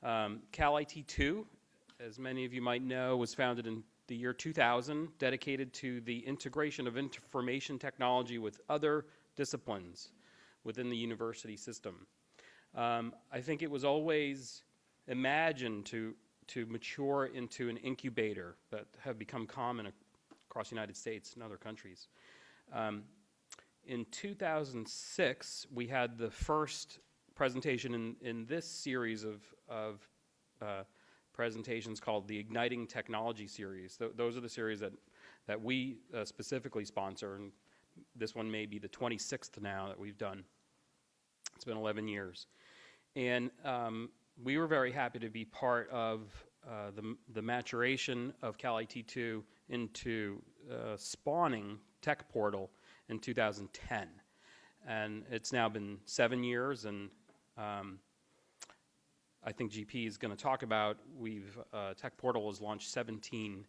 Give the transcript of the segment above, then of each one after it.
Cal IT 2, as many of you might know, was founded in the year 2000, dedicated to the integration of information technology with other disciplines within the university system. I think it was always imagined to mature into an incubator that have become common across the United States and other countries. In 2006, we had the first presentation in this series of presentations called the Igniting Technology series. Those are the series that we specifically sponsor, and this one may be the 26th now that we've done. It's been 11 years. And we were very happy to be part of the maturation of Cal IT 2 into spawning TechPortal in 2010. And it's now been 7 years, and I think GP is going to talk about, TechPortal has launched 17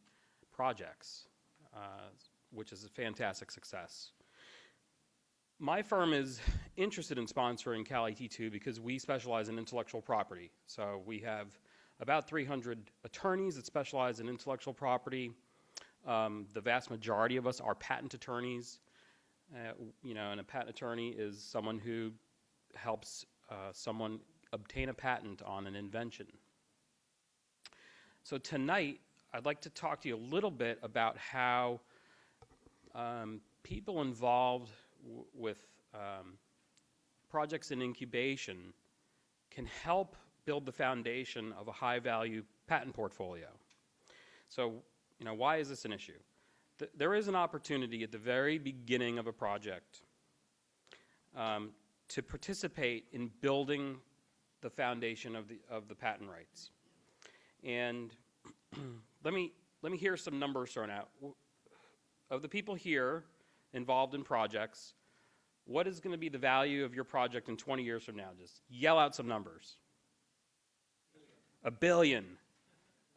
projects, which is a fantastic success. My firm is interested in sponsoring Cal IT 2 because we specialize in intellectual property. So we have about 300 attorneys that specialize in intellectual property. The vast majority of us are patent attorneys. And a patent attorney is someone who helps someone obtain a patent on an invention. So tonight, I'd like to talk to you a little bit about how people involved with projects in incubation can help build the foundation of a high-value patent portfolio. So, why is this an issue? There is an opportunity at the very beginning of a project to participate in building the foundation of the patent rights. And let me hear some numbers thrown out. Of the people here involved in projects, what is going to be the value of your project in 20 years from now? Just yell out some numbers. $1 billion.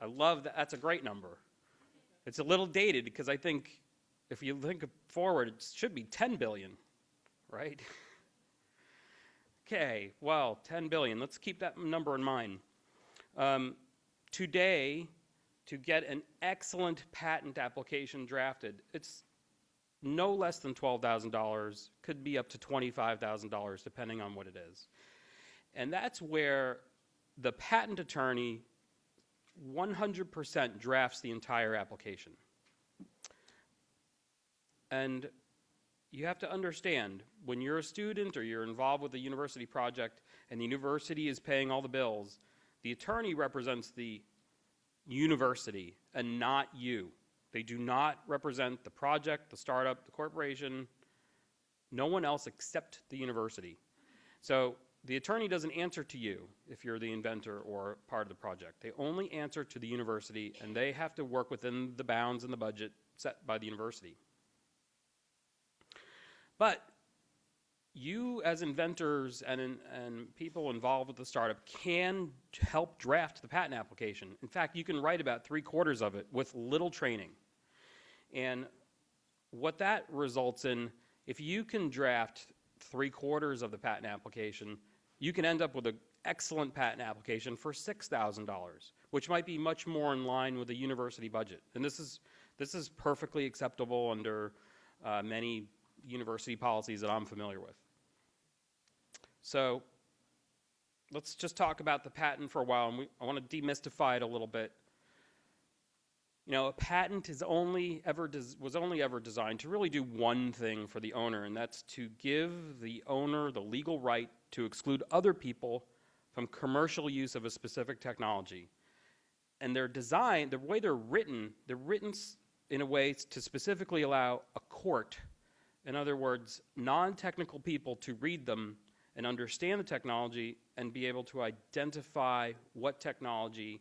I love that. That's a great number. It's a little dated because I think if you think forward, it should be 10 billion, right? Okay, well, 10 billion. Let's keep that number in mind. Today, to get an excellent patent application drafted, it's no less than $12,000, could be up to $25,000 depending on what it is. And that's where the patent attorney 100% drafts the entire application. And you have to understand, when you're a student or you're involved with a university project and the university is paying all the bills, the attorney represents the university and not you. They do not represent the project, the startup, the corporation, no one else except the university. So the attorney doesn't answer to you if you're the inventor or part of the project. They only answer to the university, and they have to work within the bounds and the budget set by the university. But you as inventors and people involved with the startup can help draft the patent application. In fact, you can write about 3/4 of it with little training. And what that results in, if you can draft 3/4 of the patent application, you can end up with an excellent patent application for $6,000, which might be much more in line with the university budget. And this is perfectly acceptable under many university policies that I'm familiar with. So let's just talk about the patent for a while, and I want to demystify it a little bit. A patent was only ever designed to really do one thing for the owner, and that's to give the owner the legal right to exclude other people from commercial use of a specific technology. And they're designed, the way they're written in a way to specifically allow a court, in other words, non-technical people, to read them and understand the technology and be able to identify what technology,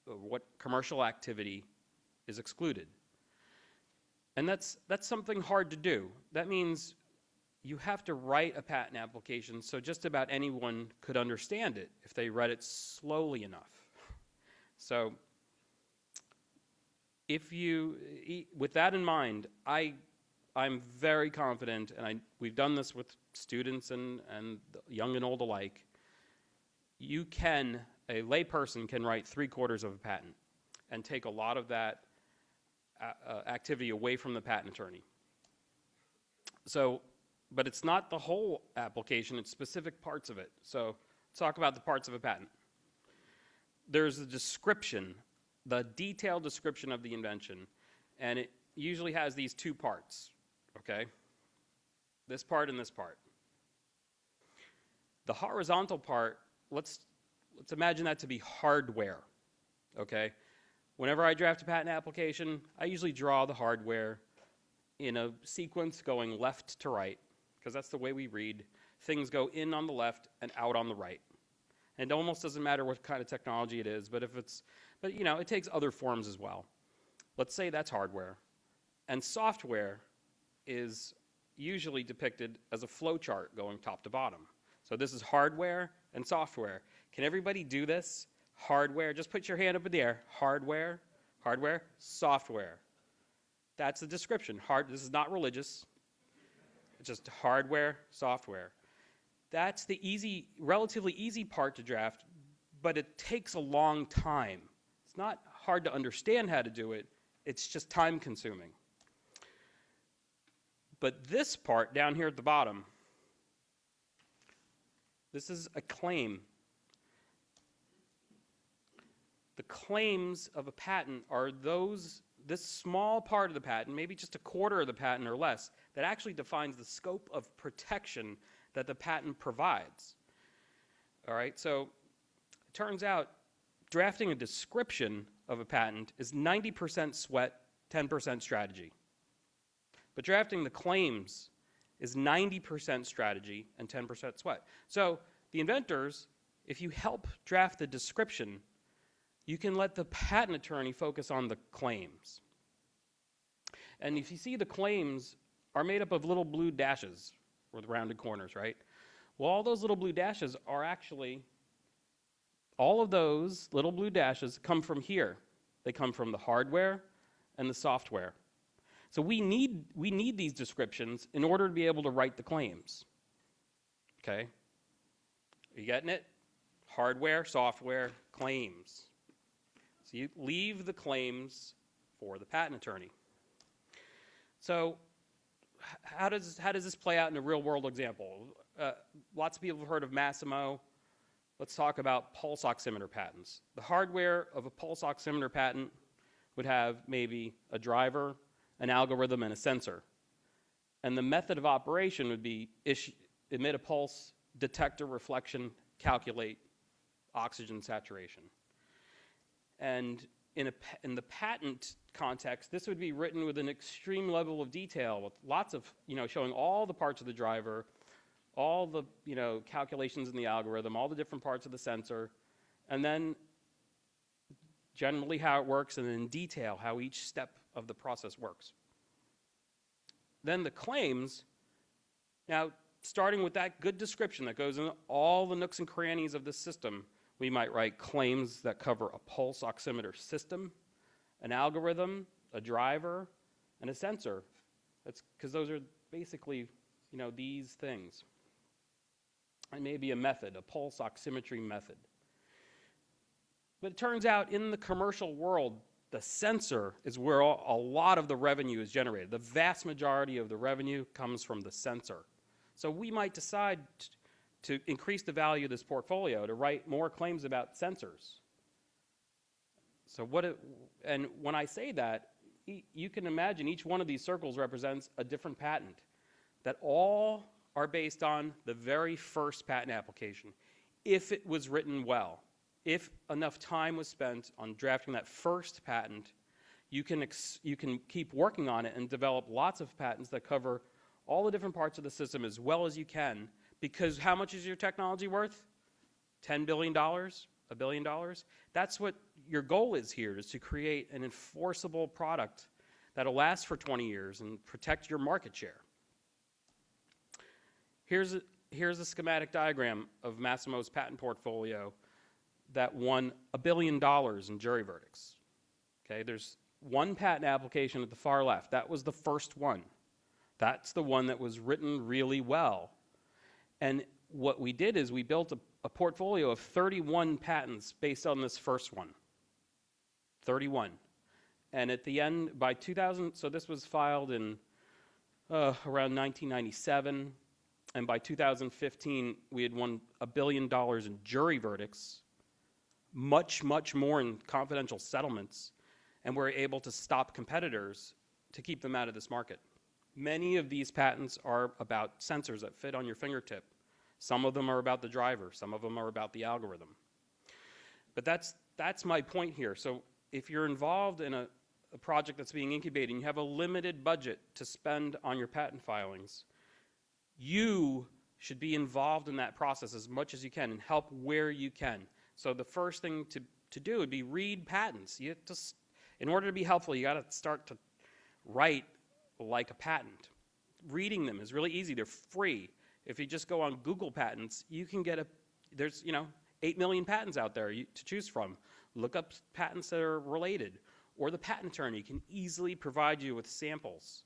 what commercial activity is excluded. And that's something hard to do. That means you have to write a patent application so just about anyone could understand it if they read it slowly enough. So with that in mind, I'm very confident, and we've done this with students and young and old alike, you can a layperson can write 3/4 of a patent and take a lot of that activity away from the patent attorney. So, but it's not the whole application, it's specific parts of it. So let's talk about the parts of a patent. There's the description, the detailed description of the invention, and it usually has these two parts, okay? This part and this part. The horizontal part, let's imagine that to be hardware, okay? Whenever I draft a patent application, I usually draw the hardware in a sequence going left to right, because that's the way we read. Things go in on the left and out on the right. And it almost doesn't matter what kind of technology it is, but you know, it takes other forms as well. Let's say that's hardware. And software is usually depicted as a flow chart going top to bottom. So this is hardware and software. Can everybody do this? Hardware, just put your hand up in the air. Hardware, software. That's the description. This is not religious. It's just hardware, software. That's the relatively easy part to draft, but it takes a long time. It's not hard to understand how to do it. It's just time consuming. But this part down here at the bottom, this is a claim. The claims of a patent are this small part of the patent, maybe just 1/4 of the patent or less, that actually defines the scope of protection that the patent provides. All right, so it turns out drafting a description of a patent is 90% sweat, 10% strategy. But drafting the claims is 90% strategy and 10% sweat. So the inventors, if you help draft the description, you can let the patent attorney focus on the claims. And if you see, the claims are made up of little blue dashes with rounded corners, right? Well, all those little blue dashes are actually, all of those little blue dashes come from here. They come from the hardware and the software. So we need these descriptions in order to be able to write the claims. Okay? Are you getting it? Hardware, software, claims. So you leave the claims for the patent attorney. So how does this play out in a real world example? Lots of people have heard of Massimo. Let's talk about pulse oximeter patents. The hardware of a pulse oximeter patent would have maybe a driver, an algorithm, and a sensor. And the method of operation would be emit a pulse, detect a reflection, calculate oxygen saturation. And in the patent context, this would be written with an extreme level of detail, with lots of, showing all the parts of the driver, all the, calculations in the algorithm, all the different parts of the sensor, and then generally how it works, and in detail how each step of the process works. Then the claims, now starting with that good description that goes in all the nooks and crannies of the system, we might write claims that cover a pulse oximeter system, an algorithm, a driver, and a sensor. That's because those are basically, these things. And maybe a method, a pulse oximetry method. But it turns out in the commercial world, the sensor is where a lot of the revenue is generated. The vast majority of the revenue comes from the sensor. So we might decide to increase the value of this portfolio, to write more claims about sensors. So and when I say that, you can imagine each one of these circles represents a different patent, that all are based on the very first patent application. If it was written well, if enough time was spent on drafting that first patent, you can keep working on it and develop lots of patents that cover all the different parts of the system as well as you can. Because how much is your technology worth? $10 billion? $1 billion? That's what your goal is here, is to create an enforceable product that'll last for 20 years and protect your market share. Here's a schematic diagram of Massimo's patent portfolio that won $1 billion in jury verdicts. Okay, there's one patent application at the far left. That was the first one. That's the one that was written really well. And what we did is we built a portfolio of 31 patents based on this first one. 31. And at the end, by 2000, so this was filed in around 1997, and by 2015, we had won $1 billion in jury verdicts, much, much more in confidential settlements, and we're able to stop competitors to keep them out of this market. Many of these patents are about sensors that fit on your fingertip. Some of them are about the driver. Some of them are about the algorithm. But that's my point here. So if you're involved in a project that's being incubated and you have a limited budget to spend on your patent filings, you should be involved in that process as much as you can and help where you can. So the first thing to do would be read patents. You just, in order to be helpful, you got to start to write like a patent. Reading them is really easy. They're free. If you just go on Google Patents, you can get there's 8 million patents out there to choose from. Look up patents that are related. Or the patent attorney can easily provide you with samples.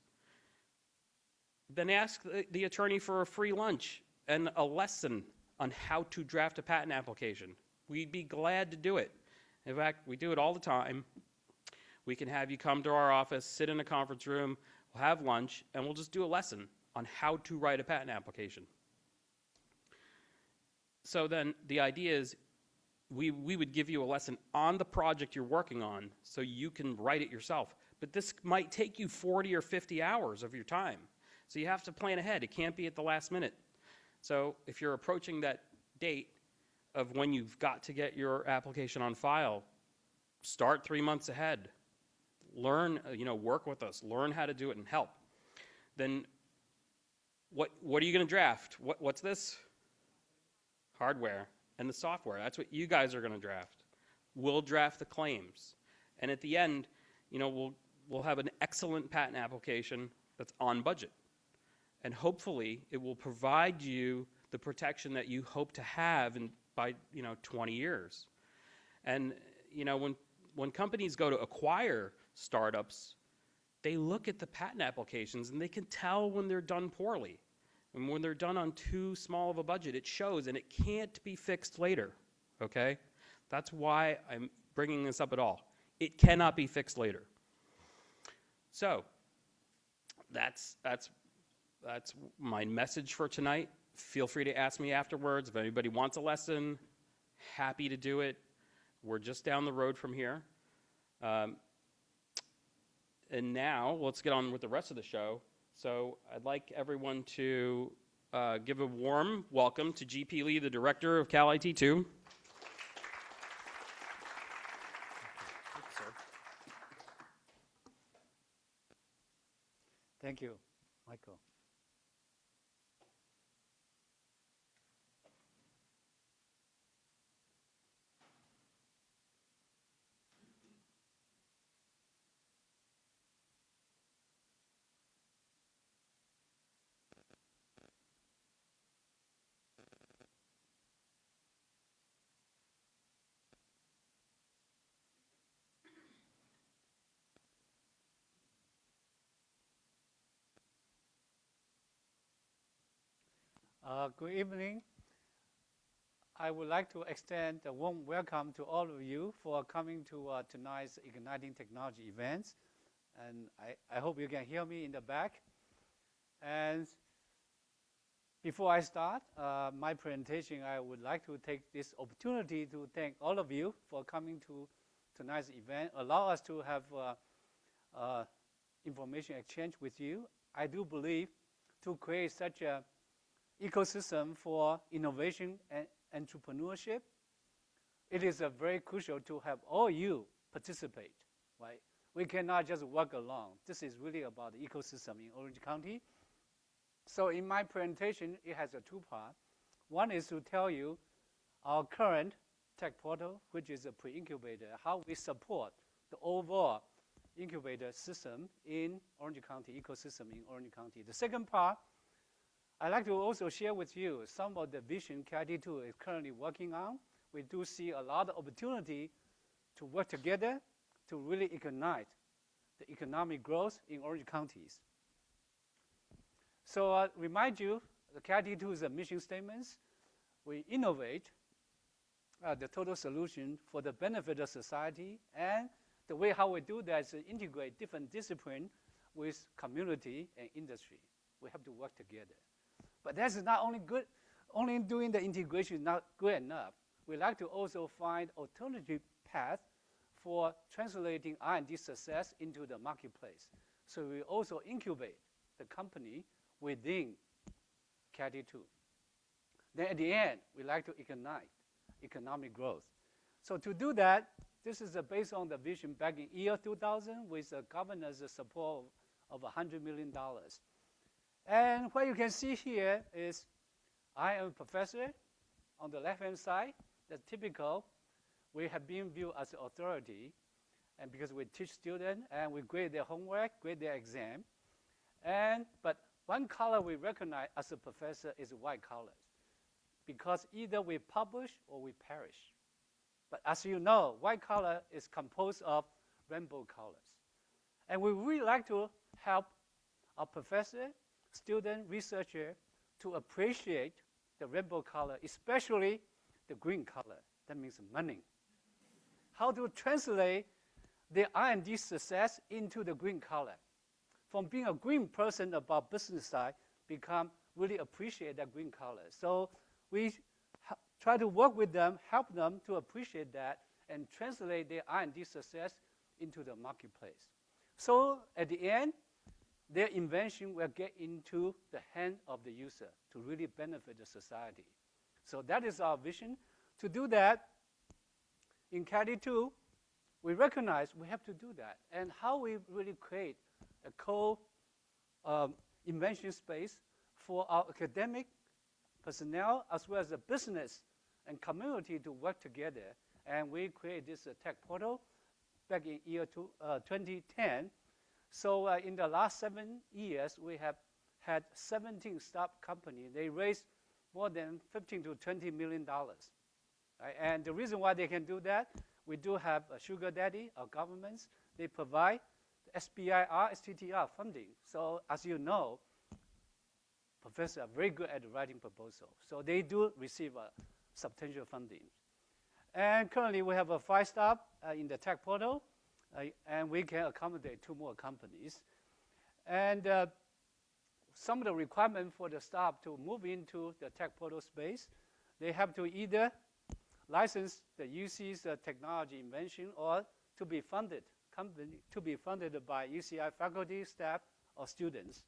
Then ask the attorney for a free lunch and a lesson on how to draft a patent application. We'd be glad to do it. In fact, we do it all the time. We can have you come to our office, sit in a conference room, we'll have lunch, and we'll just do a lesson on how to write a patent application. So then the idea is we would give you a lesson on the project you're working on so you can write it yourself. But this might take you 40 or 50 hours of your time. So you have to plan ahead. It can't be at the last minute. So if you're approaching that date of when you've got to get your application on file, start 3 months ahead. Learn, work with us. Learn how to do it and help. Then what are you going to draft? What's this? Hardware. And the software. That's what you guys are going to draft. We'll draft the claims. And at the end, we'll have an excellent patent application that's on budget. And hopefully, it will provide you the protection that you hope to have by 20 years. And when companies go to acquire startups, they look at the patent applications and they can tell when they're done poorly. And when they're done on too small of a budget, it shows, and it can't be fixed later, okay? That's why I'm bringing this up at all. It cannot be fixed later. So that's my message for tonight. Feel free to ask me afterwards. If anybody wants a lesson, happy to do it. We're just down the road from here. And now let's get on with the rest of the show. So I'd like everyone to give a warm welcome to GP Lee, the director of Cal IT 2. Thank you, Michael. Good evening. I would like to extend a warm welcome to all of you for coming to tonight's Igniting Technology events. And I hope you can hear me in the back. And before I start my presentation, I would like to take this opportunity to thank all of you for coming to tonight's event. Allow us to have information exchange with you. I do believe to create such a ecosystem for innovation and entrepreneurship, it is very crucial to have all you participate, right? We cannot just work alone. This is really about the ecosystem in Orange County. So in my presentation, it has a two-part. One is to tell you our current TechPortal, which is a pre-incubator, how we support the overall incubator system in Orange County, ecosystem in Orange County. The second part, I'd like to also share with you some of the vision KIT2 is currently working on. We do see a lot of opportunity to work together to really ignite the economic growth in Orange counties. So remind you, the KIT2 is a mission statements. We innovate the total solution for the benefit of society. And the way how we do that is to integrate different disciplines with community and industry. We have to work together. But that's not only good, only doing the integration is not good enough. We like to also find alternative paths for translating R&D success into the marketplace. So we also incubate the company within CATI 2. Then at the end, we like to ignite economic growth. So to do that, this is based on the vision back in year 2000 with the governor's support of $100 million. And what you can see here is I am a professor. On the left-hand side, the typical, we have been viewed as an authority, and because we teach students and we grade their homework, grade their exam. But one color we recognize as a professor is white colors, because either we publish or we perish. But as you know, white collar is composed of rainbow colors. And we really like to help our professor, student, researcher to appreciate the rainbow color, especially the green color. That means money. How to translate the R&D success into the green color. From being a green person about business side, become really appreciate that green color. So we try to work with them, help them to appreciate that, and translate their R&D success into the marketplace. So at the end, their invention will get into the hand of the user to really benefit the society. So that is our vision. To do that, in CATI 2, we recognize we have to do that. And how we really create a co-invention space for our academic personnel as well as the business and community to work together. And we create this TechPortal back in year 2010. So in the last 7 years, we have had 17 startup companies. They raised more than $15 to $20 million. Right? And the reason why they can do that, we do have a sugar daddy, our governments. They provide SBIR, STTR funding. So as you know, professors are very good at writing proposals. So they do receive substantial funding. And currently, we have a 5 startup in the TechPortal, and we can accommodate 2 more companies. And some of the requirements for the startup to move into the TechPortal space, they have to either license the UC's technology invention or to be funded, by UCI faculty, staff, or students.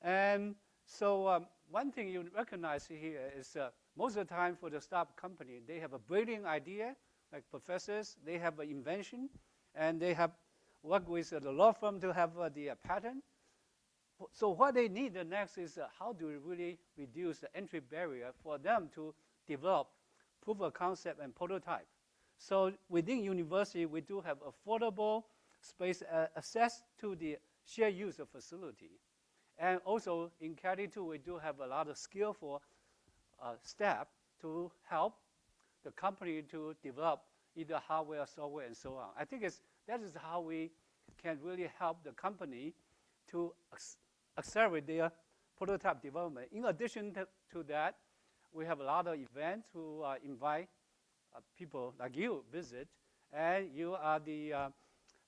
And so one thing you recognize here is most of the time for the startup company, they have a brilliant idea, like professors, they have an invention, and they have worked with the law firm to have the patent. So what they need next is how do we really reduce the entry barrier for them to develop proof of concept and prototype. So within university, we do have affordable space access to the shared use of facility. And also in CATI 2, we do have a lot of skillful staff to help the company to develop either hardware, software, and so on. I think that is how we can really help the company to accelerate their prototype development. In addition to that, we have a lot of events to invite people like you visit, and you are the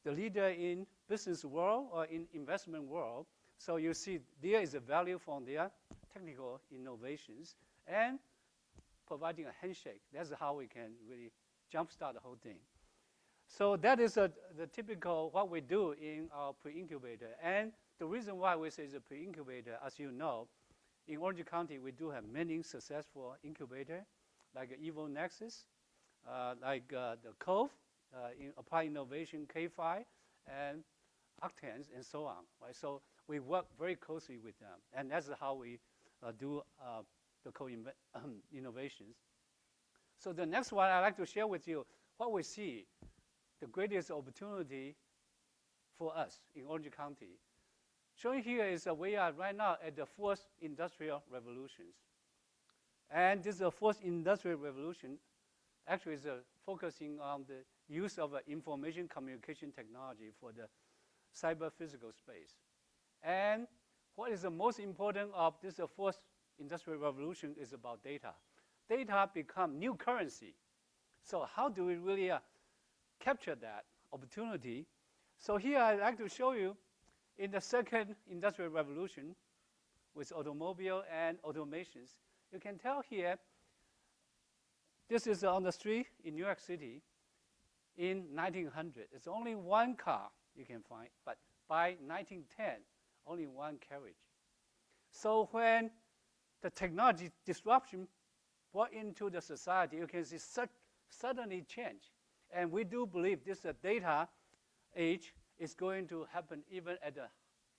leader in business world or in investment world. So you see there is a value from their technical innovations and providing a handshake. That's how we can really jumpstart the whole thing. So that is the typical what we do in our pre-incubator. And the reason why we say it's a pre-incubator, as you know, in Orange County, we do have many successful incubators, like Evo Nexus, like the Cove, in Applied Innovation, K5, and Octans, and so on. Right? So we work very closely with them, and that's how we do the co-innovations. So the next one I'd like to share with you what we see the greatest opportunity for us in Orange County. Showing here is that we are right now at the 4th industrial revolutions. And this 4th industrial revolution actually is focusing on the use of information communication technology for the cyber-physical space. And what is the most important of this 4th industrial revolution is about data. Data become new currency So how do we really capture that opportunity? So here I'd like to show you in the second industrial revolution with automobile and automations. You can tell here, this is on the street in New York City in 1900. It's only one car you can find, but by 1910, only one carriage. So when the technology disruption brought into the society, you can see suddenly change. And we do believe this data age is going to happen even at a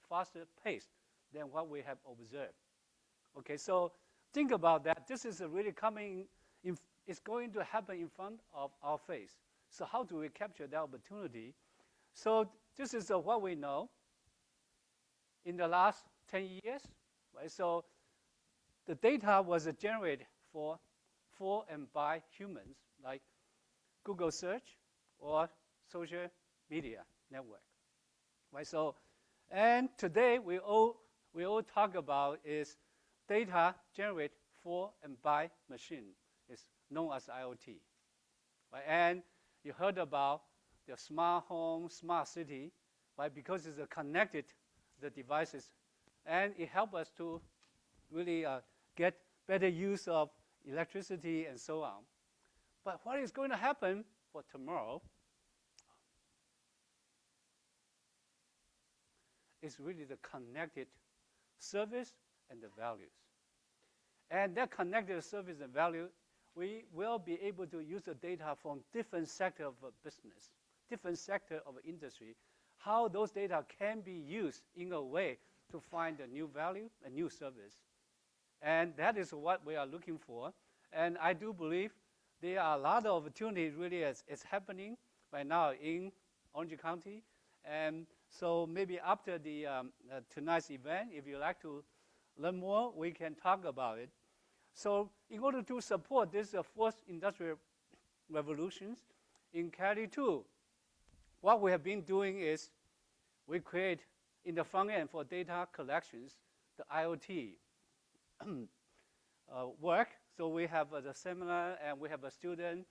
faster pace than what we have observed. Okay, so think about that. This is really coming, it's going to happen in front of our face. So how do we capture that opportunity? So this is what we know in the last 10 years. Right? So the data was generated for and by humans, like Google search or social media network. Right? So, and today we all talk about is data generated for and by machine. It's known as IoT. Right? And you heard about the smart home, smart city, right? Because it's connected the devices, and it helps us to really get better use of electricity and so on. But what is going to happen for tomorrow is really the connected service and the values. And that connected service and value, we will be able to use the data from different sectors of business, different sector of industry, how those data can be used in a way to find a new value, a new service. And that is what we are looking for. And I do believe there are a lot of opportunities really is happening right now in Orange County. And so maybe after the tonight's event, if you'd like to learn more, we can talk about it. So in order to support this fourth industrial revolutions in Cali 2, what we have been doing is we create in the front end for data collections, the IoT work. So we have the seminar and we have a student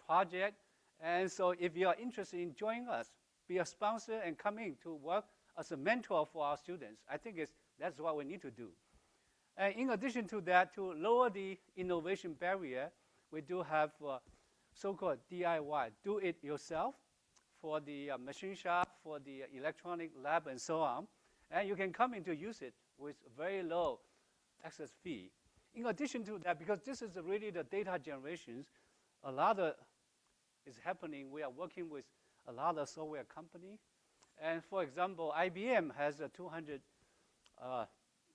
project. And so if you are interested in joining us, be a sponsor and come in to work as a mentor for our students, I think that's what we need to do. And in addition to that, to lower the innovation barrier, we do have so-called DIY, do it yourself, for the machine shop, for the electronic lab, and so on. And you can come in to use it with very low access fee. In addition to that, because this is really the data generations, a lot is happening. We are working with a lot of software companies. And for example, IBM has a 200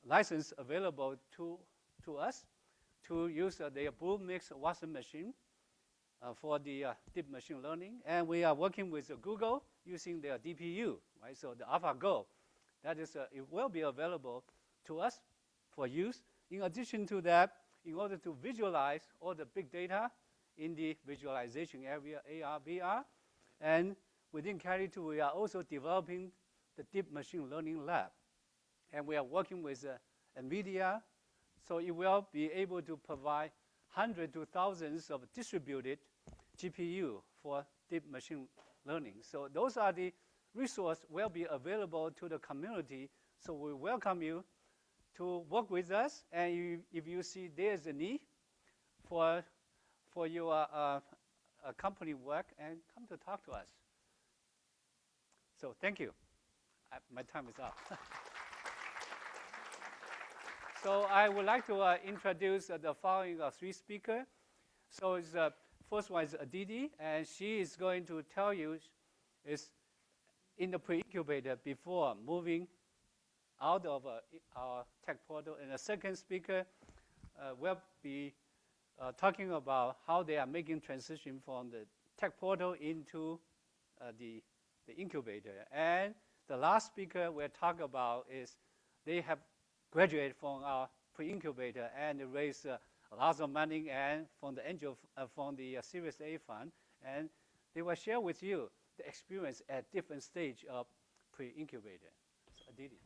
license available to us to use their Blue Mix Watson machine for the deep machine learning. And we are working with Google using their DPU, right? So the AlphaGo, that is, it will be available to us for use. In addition to that, in order to visualize all the big data in the visualization area, AR, VR, and within Cali 2, we are also developing the deep machine learning lab. And we are working with NVIDIA, so it will be able to provide hundreds to thousands of distributed GPU for deep machine learning. So those are the resources will be available to the community. So we welcome you to work with us. And if you see there's a need for your company work, and come to talk to us. So thank you. My time is up. So I would like to introduce the following three speakers. So first one is Aditi, and she is going to tell you is in the pre-incubator before moving out of our TechPortal. And the second speaker will be talking about how they are making transition from the TechPortal into the incubator. And the last speaker we'll talk about is they have graduated from our pre-incubator and raised lots of money and from the angel, from the Series A fund, and they will share with you the experience at different stage of pre-incubator. So, Aditi.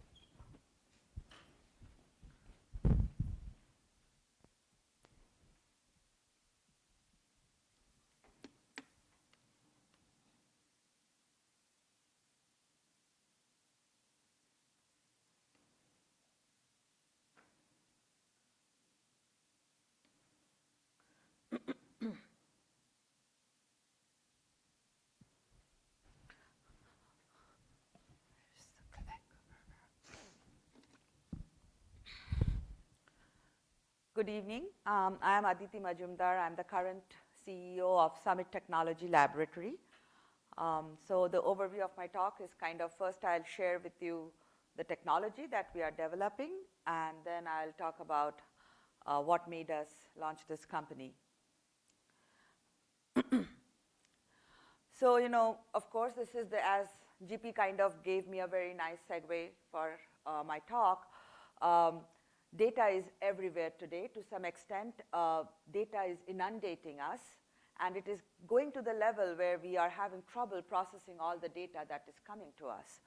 Good evening. I am Aditi Majumdar. I'm the current CEO of Summit Technology Laboratory. So the overview of my talk is kind of, first I'll share with you the technology that we are developing, and then I'll talk about what made us launch this company. So, of course, this is as GP kind of gave me a very nice segue for my talk. Data is everywhere today. To some extent, data is inundating us, and it is going to the level where we are having trouble processing all the data that is coming to us.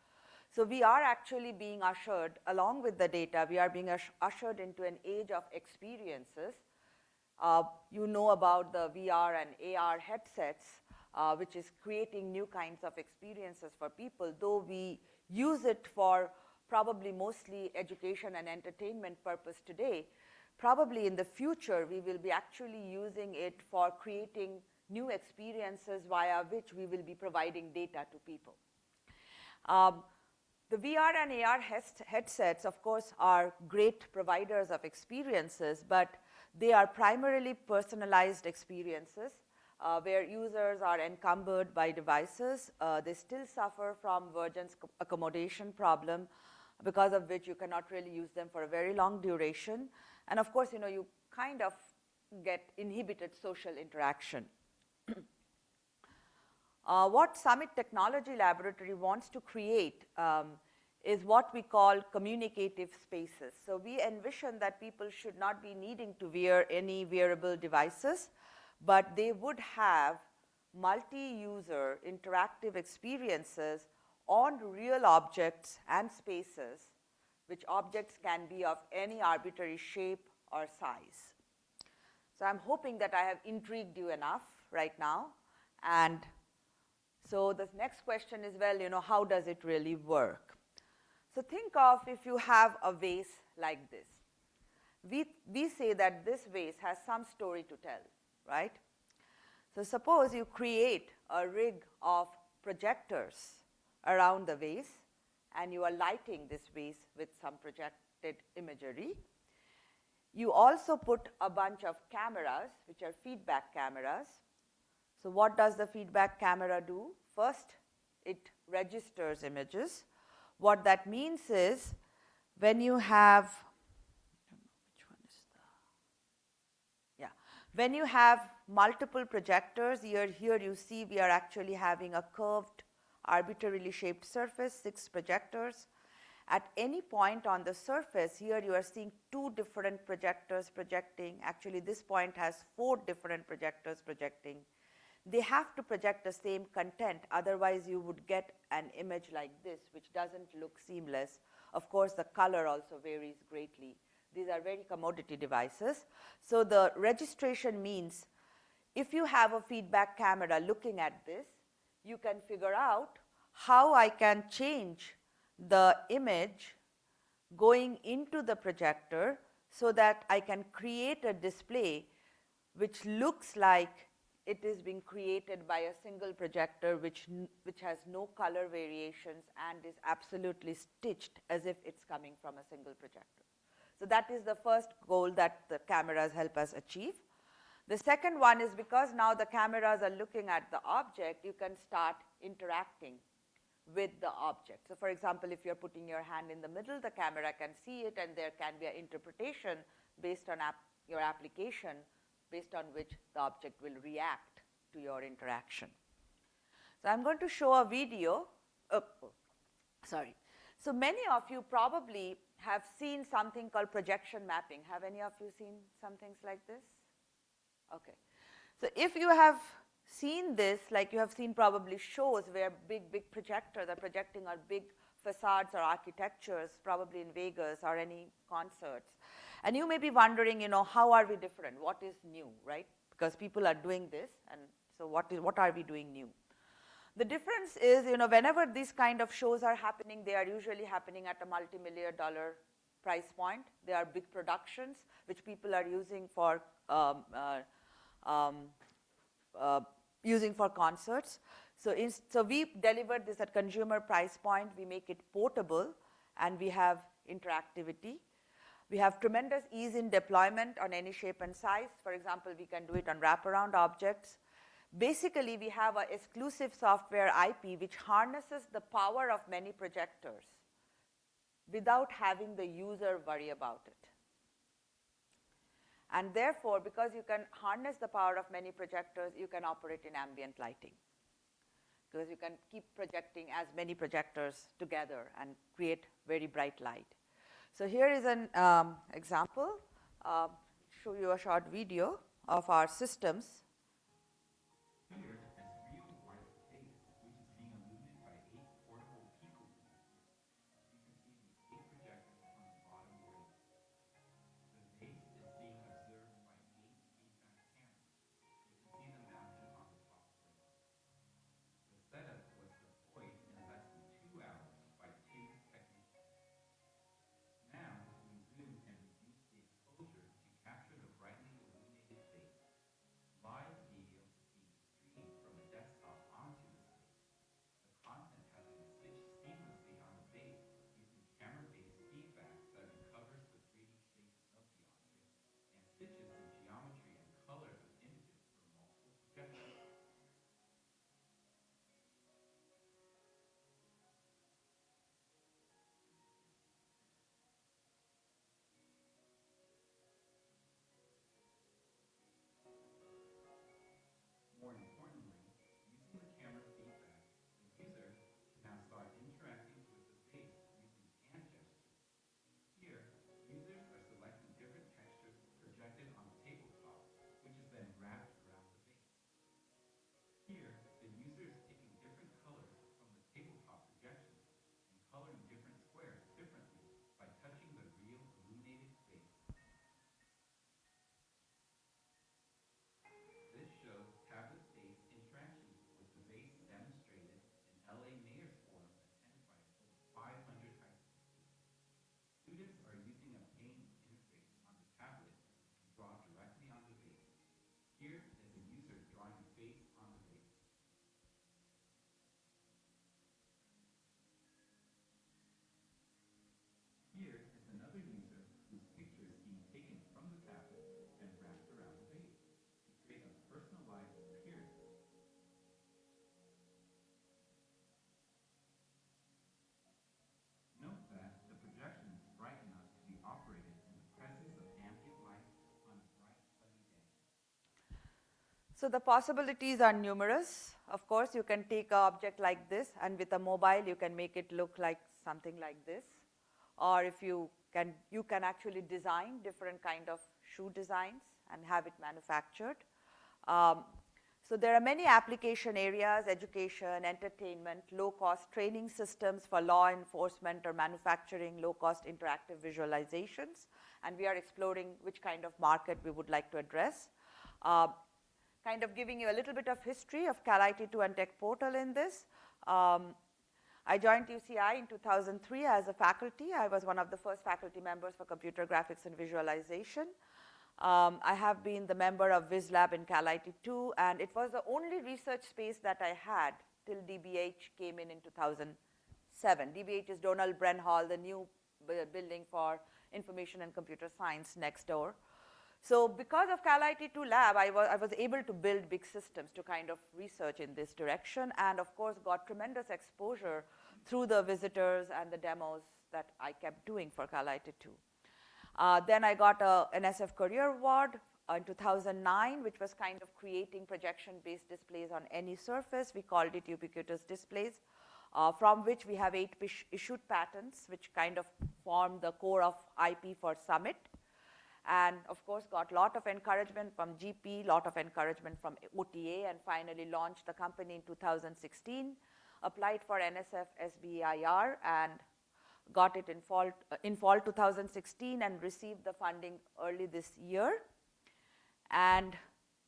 So we are actually being ushered, along with the data, we are being ushered into an age of experiences. You know about the VR and AR headsets, which is creating new kinds of experiences for people, though we use it for probably mostly education and entertainment purpose today. Probably in the future, we will be actually using it for creating new experiences via which we will be providing data to people. The VR and AR headsets, of course, are great providers of experiences, but they are primarily personalized experiences where users are encumbered by devices. They still suffer from vergence accommodation problem, because of which you cannot really use them for a very long duration. And of course, you kind of get inhibited social interaction. What Summit Technology Laboratory wants to create is what we call communicative spaces. So we envision that people should not be needing to wear any wearable devices, but they would have multi-user interactive experiences on real objects and spaces, which objects can be of any arbitrary shape or size. So I'm hoping that I have intrigued you enough right now. And so the next question is, well, how does it really work? So think of if you have a vase like this. We say that this vase has some story to tell, right? So suppose you create a rig of projectors around the vase, and you are lighting this vase with some projected imagery. You also put a bunch of cameras, which are feedback cameras. So what does the feedback camera do? First, it registers images. What that means is when you have, I don't know which one is the, yeah. When you have multiple projectors, here you see we are actually having a curved, arbitrarily shaped surface, 6 projectors. At any point on the surface, here you are seeing 2 different projectors projecting. Actually, this point has 4 different projectors projecting. They have to project the same content, otherwise you would get an image like this, which doesn't look seamless. Of course, the color also varies greatly. These are very commodity devices. So the registration means if you have a feedback camera looking at this, you can figure out how I can change the image going into the projector so that I can create a display which looks like it is being created by a single projector which has no color variations and is absolutely stitched as if it's coming from a single projector. So that is the first goal that the cameras help us achieve. The second one is because now the cameras are looking at the object, you can start interacting with the object. So for example, if you're putting your hand in the middle, the camera can see it, and there can be an interpretation based on your application, based on which the object will react to your interaction. So I'm going to show a video. Sorry. So many of you probably have seen something called projection mapping. Have any of you seen some things like this? Okay. So if you have seen this, like you have seen probably shows where big projectors are projecting on big facades or architectures, probably in Vegas or any concerts. And you may be wondering, how are we different? What is new, right? Because people are doing this, and so what are we doing new? The difference is, whenever these kind of shows are happening, they are usually happening at a multi-million-dollar price point. They are big productions, which people are using for concerts. So we deliver this at consumer price point. We make it portable, and we have interactivity. We have tremendous ease in deployment on any shape and size. For example, we can do it on wraparound objects. Basically, we have an exclusive software IP which harnesses the power of many projectors without having the user worry about it. And therefore, because you can harness the power of many projectors, you can operate in ambient lighting, because you can keep projecting as many projectors together and create very bright light. So here is an example. Show you a short video of our systems. Here is real white space, which is being illuminated by 8 portable pico projectors. You can see these 8 projectors on the bottom right. The base is being observed by 8 feedback cameras. You can see them mounted on the top right. The setup was deployed in less than 2 hours by 2 technicians. Now, we zoom and reduce the exposure to capture the brightly illuminated base. Live video is being streamed from a desktop onto the space. The content has been stitched seamlessly on the base using camera-based feedback that recovers the 3D shape of the object and stitches the geometry and color of images from multiple projections. More importantly, using the camera feedback, the user can now start interacting with the base using hand gestures. Here, users are selecting different textures projected on the tabletop, which is then wrapped around the base. Here, the user is picking different colors from the tabletop projections and coloring different squares differently by touching the real illuminated base. This shows tablet-based interactions with the base demonstrated in LA Mayor's Forum attended by over 500 high school students. Students are using a paint interface on the tablet to draw directly on the base. Here is the user drawing a face on the base. Here is another user whose picture is being taken from the tablet and wrapped around the base to create a personalized appearance. Note that the projection is bright enough to be operated in the presence of ambient light on a bright, sunny day. So the possibilities are numerous. Of course, you can take an object like this, and with a mobile, you can make it look like something like this. Or if you can actually design different kind of shoe designs and have it manufactured. So there are many application areas: education, entertainment, low-cost training systems for law enforcement or manufacturing, low-cost interactive visualizations. And we are exploring which kind of market we would like to address. Kind of giving you a little bit of history of Cal IT2 and TechPortal in this. I joined UCI in 2003 as a faculty. I was one of the first faculty members for computer graphics and visualization. I have been the member of VizLab in Cal IT2, and it was the only research space that I had till DBH came in 2007. DBH is Donald Bren Hall, the new building for information and computer science next door. So because of Cal IT2 lab, I was able to build big systems to kind of research in this direction, and of course got tremendous exposure through the visitors and the demos that I kept doing for Cal IT2. Then I got an NSF Career Award in 2009, which was kind of creating projection-based displays on any surface. We called it ubiquitous displays, from which we have 8 issued patents, which kind of form the core of IP for Summit. And of course, got a lot of encouragement from GP, lot of encouragement from OTA, and finally launched the company in 2016, applied for NSF SBIR, and got it in fall 2016 and received the funding early this year. And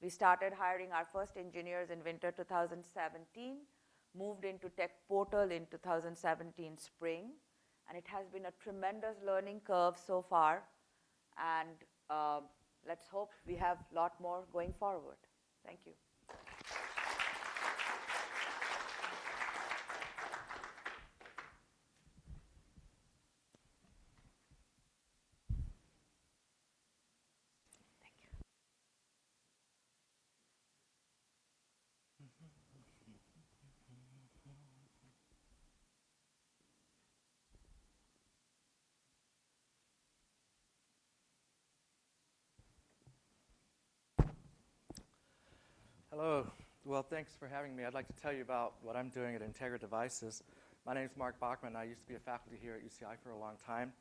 we started hiring our first engineers in winter 2017, moved into TechPortal in 2017 spring, and it has been a tremendous learning curve so far. And let's hope we have a lot more going forward. Thank you. Hello. Well, thanks for having me. I'd like to tell you about what I'm doing at Integra Devices. My name is Mark Bachman. I used to be a faculty here at UCI for a long time.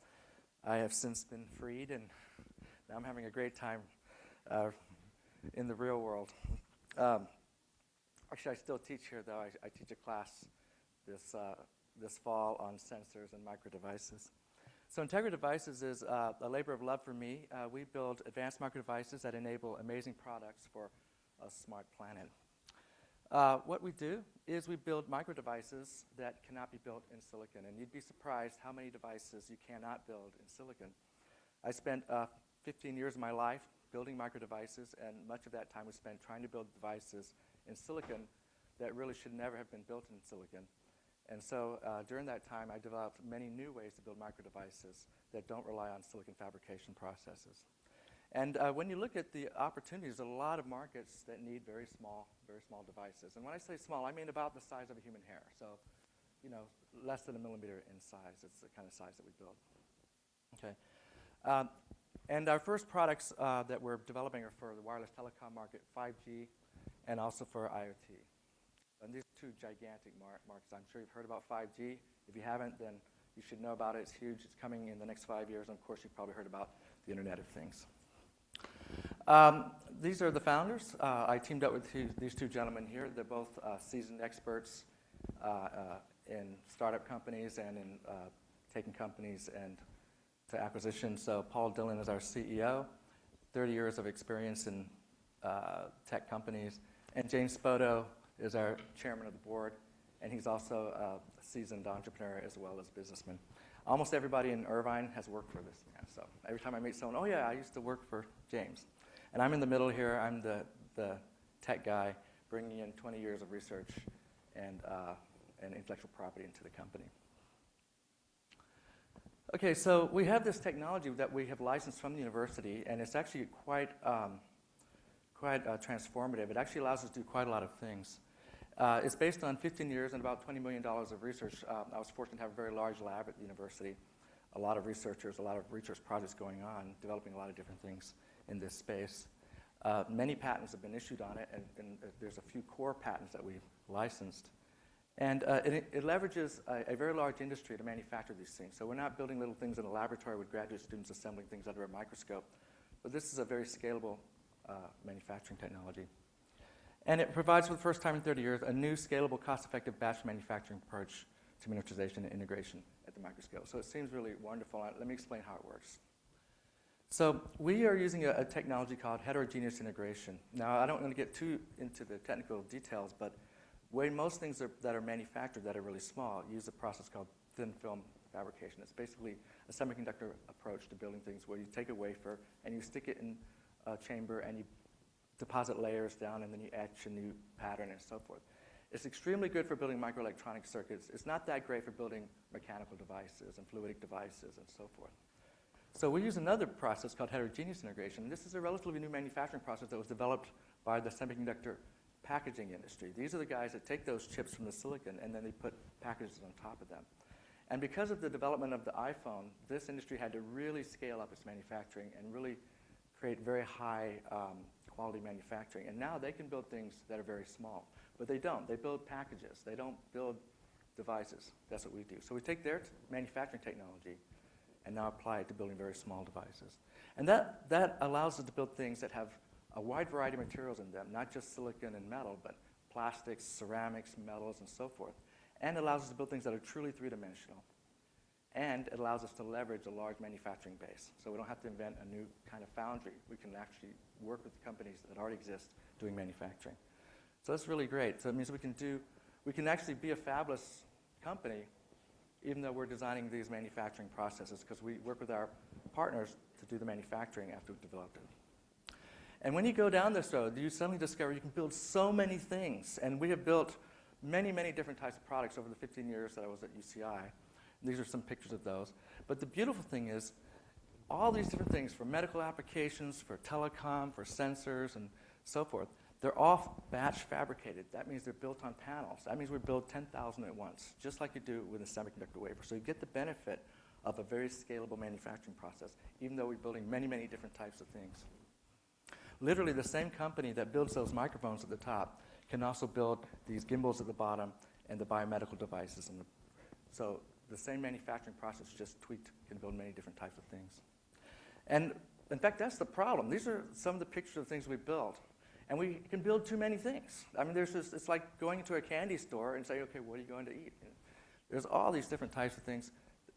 I have since been freed, and now I'm having a great time in the real world. Actually, I still teach here, though. I teach a class this fall on sensors and micro devices. So Integra Devices is a labor of love for me. We build advanced micro devices that enable amazing products for a smart planet. What we do is we build micro devices that cannot be built in silicon, and you'd be surprised how many devices you cannot build in silicon. I spent 15 years of my life building micro devices, and much of that time was spent trying to build devices in silicon that really should never have been built in silicon. And so during that time, I developed many new ways to build micro devices that don't rely on silicon fabrication processes. And when you look at the opportunities, there's a lot of markets that need very small devices. And when I say small, I mean about the size of a human hair. So, you know, less than a millimeter in size. It's the kind of size that we build. Okay. And our first products that we're developing are for the wireless telecom market, 5G, and also for IoT. And these are two gigantic markets. I'm sure you've heard about 5G. If you haven't, then you should know about it. It's huge. It's coming in the next 5 years. And of course, you've probably heard about the Internet of Things. These are the founders. I teamed up with these two gentlemen here. They're both seasoned experts in startup companies and in taking companies and to acquisition. So Paul Dillon is our CEO, 30 years of experience in tech companies. And James Spoto is our chairman of the board, and he's also a seasoned entrepreneur as well as businessman. Almost everybody in Irvine has worked for this man. So every time I meet someone, oh yeah, I used to work for James. And I'm in the middle here. I'm the tech guy bringing in 20 years of research and intellectual property into the company. Okay, so we have this technology that we have licensed from the university, and it's actually quite transformative. It actually allows us to do quite a lot of things. It's based on 15 years and about $20 million of research. I was fortunate to have a very large lab at the university, a lot of researchers, a lot of research projects going on, developing a lot of different things in this space. Many patents have been issued on it, and there's a few core patents that we've licensed. And it leverages a very large industry to manufacture these things. So we're not building little things in a laboratory with graduate students assembling things under a microscope, but this is a very scalable manufacturing technology. And it provides, for the first time in 30 years, a new scalable, cost-effective batch manufacturing approach to miniaturization and integration at the microscale. So it seems really wonderful. Let me explain how it works. So we are using a technology called heterogeneous integration. Now, I don't want to get too into the technical details, but way most things that are manufactured that are really small use a process called thin film fabrication. It's basically a semiconductor approach to building things where you take a wafer and you stick it in a chamber and you deposit layers down, and then you etch a new pattern and so forth. It's extremely good for building microelectronic circuits. It's not that great for building mechanical devices and fluidic devices and so forth. So we use another process called heterogeneous integration. This is a relatively new manufacturing process that was developed by the semiconductor packaging industry. These are the guys that take those chips from the silicon and then they put packages on top of them. And because of the development of the iPhone, this industry had to really scale up its manufacturing and really create very high quality manufacturing. And now they can build things that are very small. But they don't. They build packages. They don't build devices. That's what we do. So we take their manufacturing technology and now apply it to building very small devices. And that allows us to build things that have a wide variety of materials in them, not just silicon and metal, but plastics, ceramics, metals, and so forth. And it allows us to build things that are truly three-dimensional. And it allows us to leverage a large manufacturing base. So we don't have to invent a new kind of foundry. We can actually work with companies that already exist doing manufacturing. So that's really great. So it means we can actually be a fabless company even though we're designing these manufacturing processes, because we work with our partners to do the manufacturing after we've developed it. And when you go down this road, you suddenly discover you can build so many things. And we have built many, many different types of products over the 15 years that I was at UCI. These are some pictures of those. But the beautiful thing is, all these different things, for medical applications, for telecom, for sensors, and so forth, they're all batch fabricated. That means they're built on panels. That means we build 10,000 at once, just like you do with a semiconductor wafer. So you get the benefit of a very scalable manufacturing process, even though we're building many, many different types of things. literally the same company that builds those microphones at the top can also build these gimbals at the bottom and the biomedical devices. So the same manufacturing process, just tweaked, can build many different types of things. And in fact, that's the problem. These are some of the pictures of things we built. And we can build too many things. I mean, it's like going into a candy store and saying, okay, what are you going to eat? And there's all these different types of things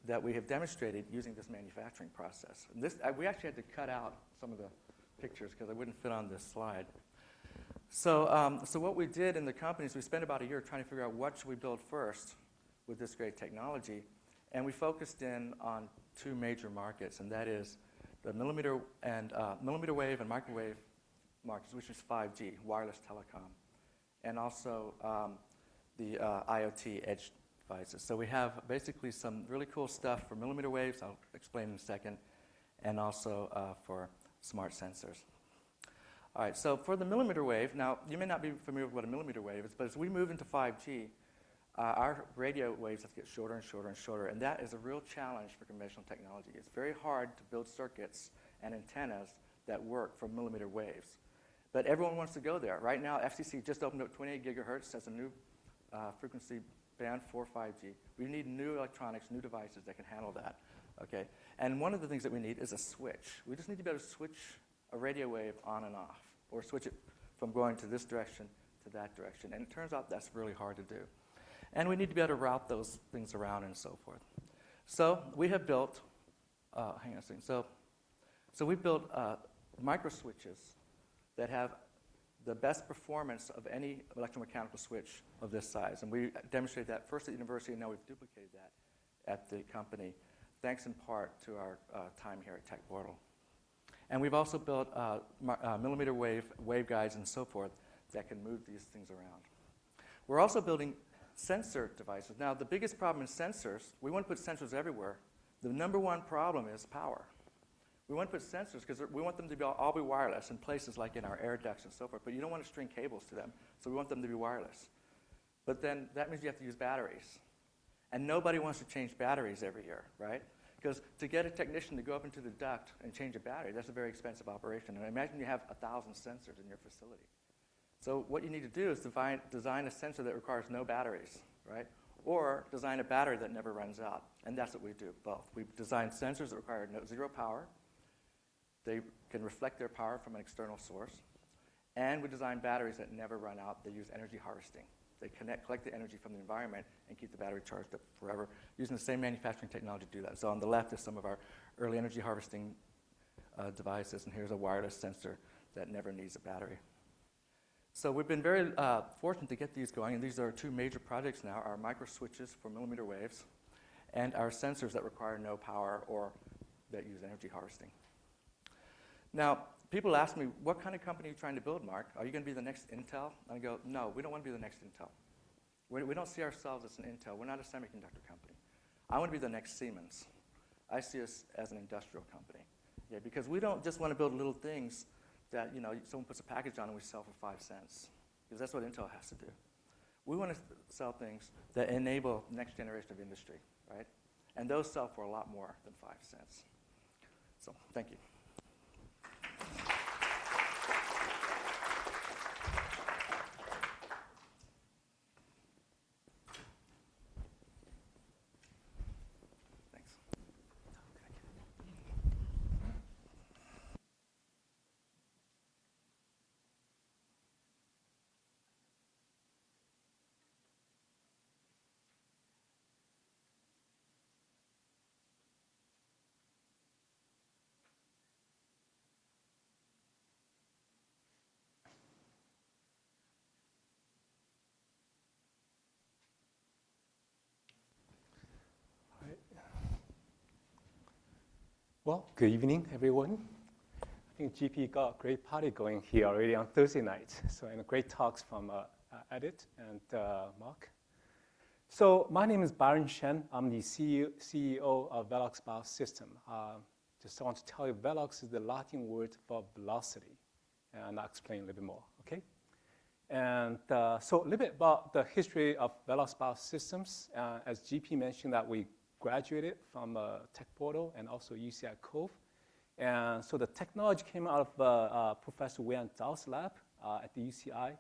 that we have demonstrated using this manufacturing process. And we actually had to cut out some of the pictures because they wouldn't fit on this slide. So what we did in the company is we spent about a year trying to figure out what should we build first with this great technology. And we focused in on two major markets, and that is the millimeter wave and microwave markets, which is 5G, wireless telecom, and also the IoT edge devices. So we have basically some really cool stuff for millimeter waves, I'll explain in a second, and also for smart sensors. All right, so for the millimeter wave, now you may not be familiar with what a millimeter wave is, but as we move into 5G, our radio waves have to get shorter and shorter and shorter, and that is a real challenge for conventional technology. It's very hard to build circuits and antennas that work for millimeter waves. But everyone wants to go there. Right now, FCC just opened up 28 gigahertz as a new frequency band for 5G. We need new electronics, new devices that can handle that. Okay? And one of the things that we need is a switch. We just need to be able to switch a radio wave on and off, or switch it from going to this direction to that direction. And it turns out that's really hard to do. And we need to be able to route those things around and so forth. So we have built, hang on a second. So we built micro switches that have the best performance of any electromechanical switch of this size. And we demonstrated that first at the university, and now we've duplicated that at the company, thanks in part to our time here at TechPortal. And we've also built millimeter wave waveguides and so forth that can move these things around. We're also building sensor devices. Now, the biggest problem in sensors, we want to put sensors everywhere. The number one problem is power. We want to put sensors because we want them to all be wireless in places like in our air ducts and so forth, but you don't want to string cables to them, so we want them to be wireless. But then that means you have to use batteries. And nobody wants to change batteries every year, right? Because to get a technician to go up into the duct and change a battery, that's a very expensive operation. And imagine you have 1,000 sensors in your facility. So what you need to do is design a sensor that requires no batteries, right? Or design a battery that never runs out. And that's what we do, both. We design sensors that require zero power. They can reflect their power from an external source. And we design batteries that never run out. They use energy harvesting. They collect the energy from the environment and keep the battery charged up forever, using the same manufacturing technology to do that. So on the left is some of our early energy harvesting devices, and here's a wireless sensor that never needs a battery. So we've been very fortunate to get these going, and these are two major projects now, our micro switches for millimeter waves and our sensors that require no power or that use energy harvesting. Now, people ask me, what kind of company are you trying to build, Mark? Are you going to be the next Intel? And I go, no, we don't want to be the next Intel. We don't see ourselves as an Intel. We're not a semiconductor company. I want to be the next Siemens. I see us as an industrial company. Yeah, because we don't just want to build little things that, someone puts a package on and we sell for 5 cents, because that's what Intel has to do. We want to sell things that enable the next generation of industry, right? And those sell for a lot more than 5 cents. So, thank you. Well, good evening, everyone. I think GP got a great party going here already on Thursday night. So, and great talks from Edith and Mark. So, my name is Byron Shen. I'm the CEO of Velox Biosystem. Just want to tell you, Velox is the Latin word for velocity. And I'll explain a little bit more, okay? And so, a little bit about the history of Velox Biosystems. As GP mentioned, that we graduated from TechPortal and also UCI Cove. And so the technology came out of Professor Wei Zhao's lab at the UCI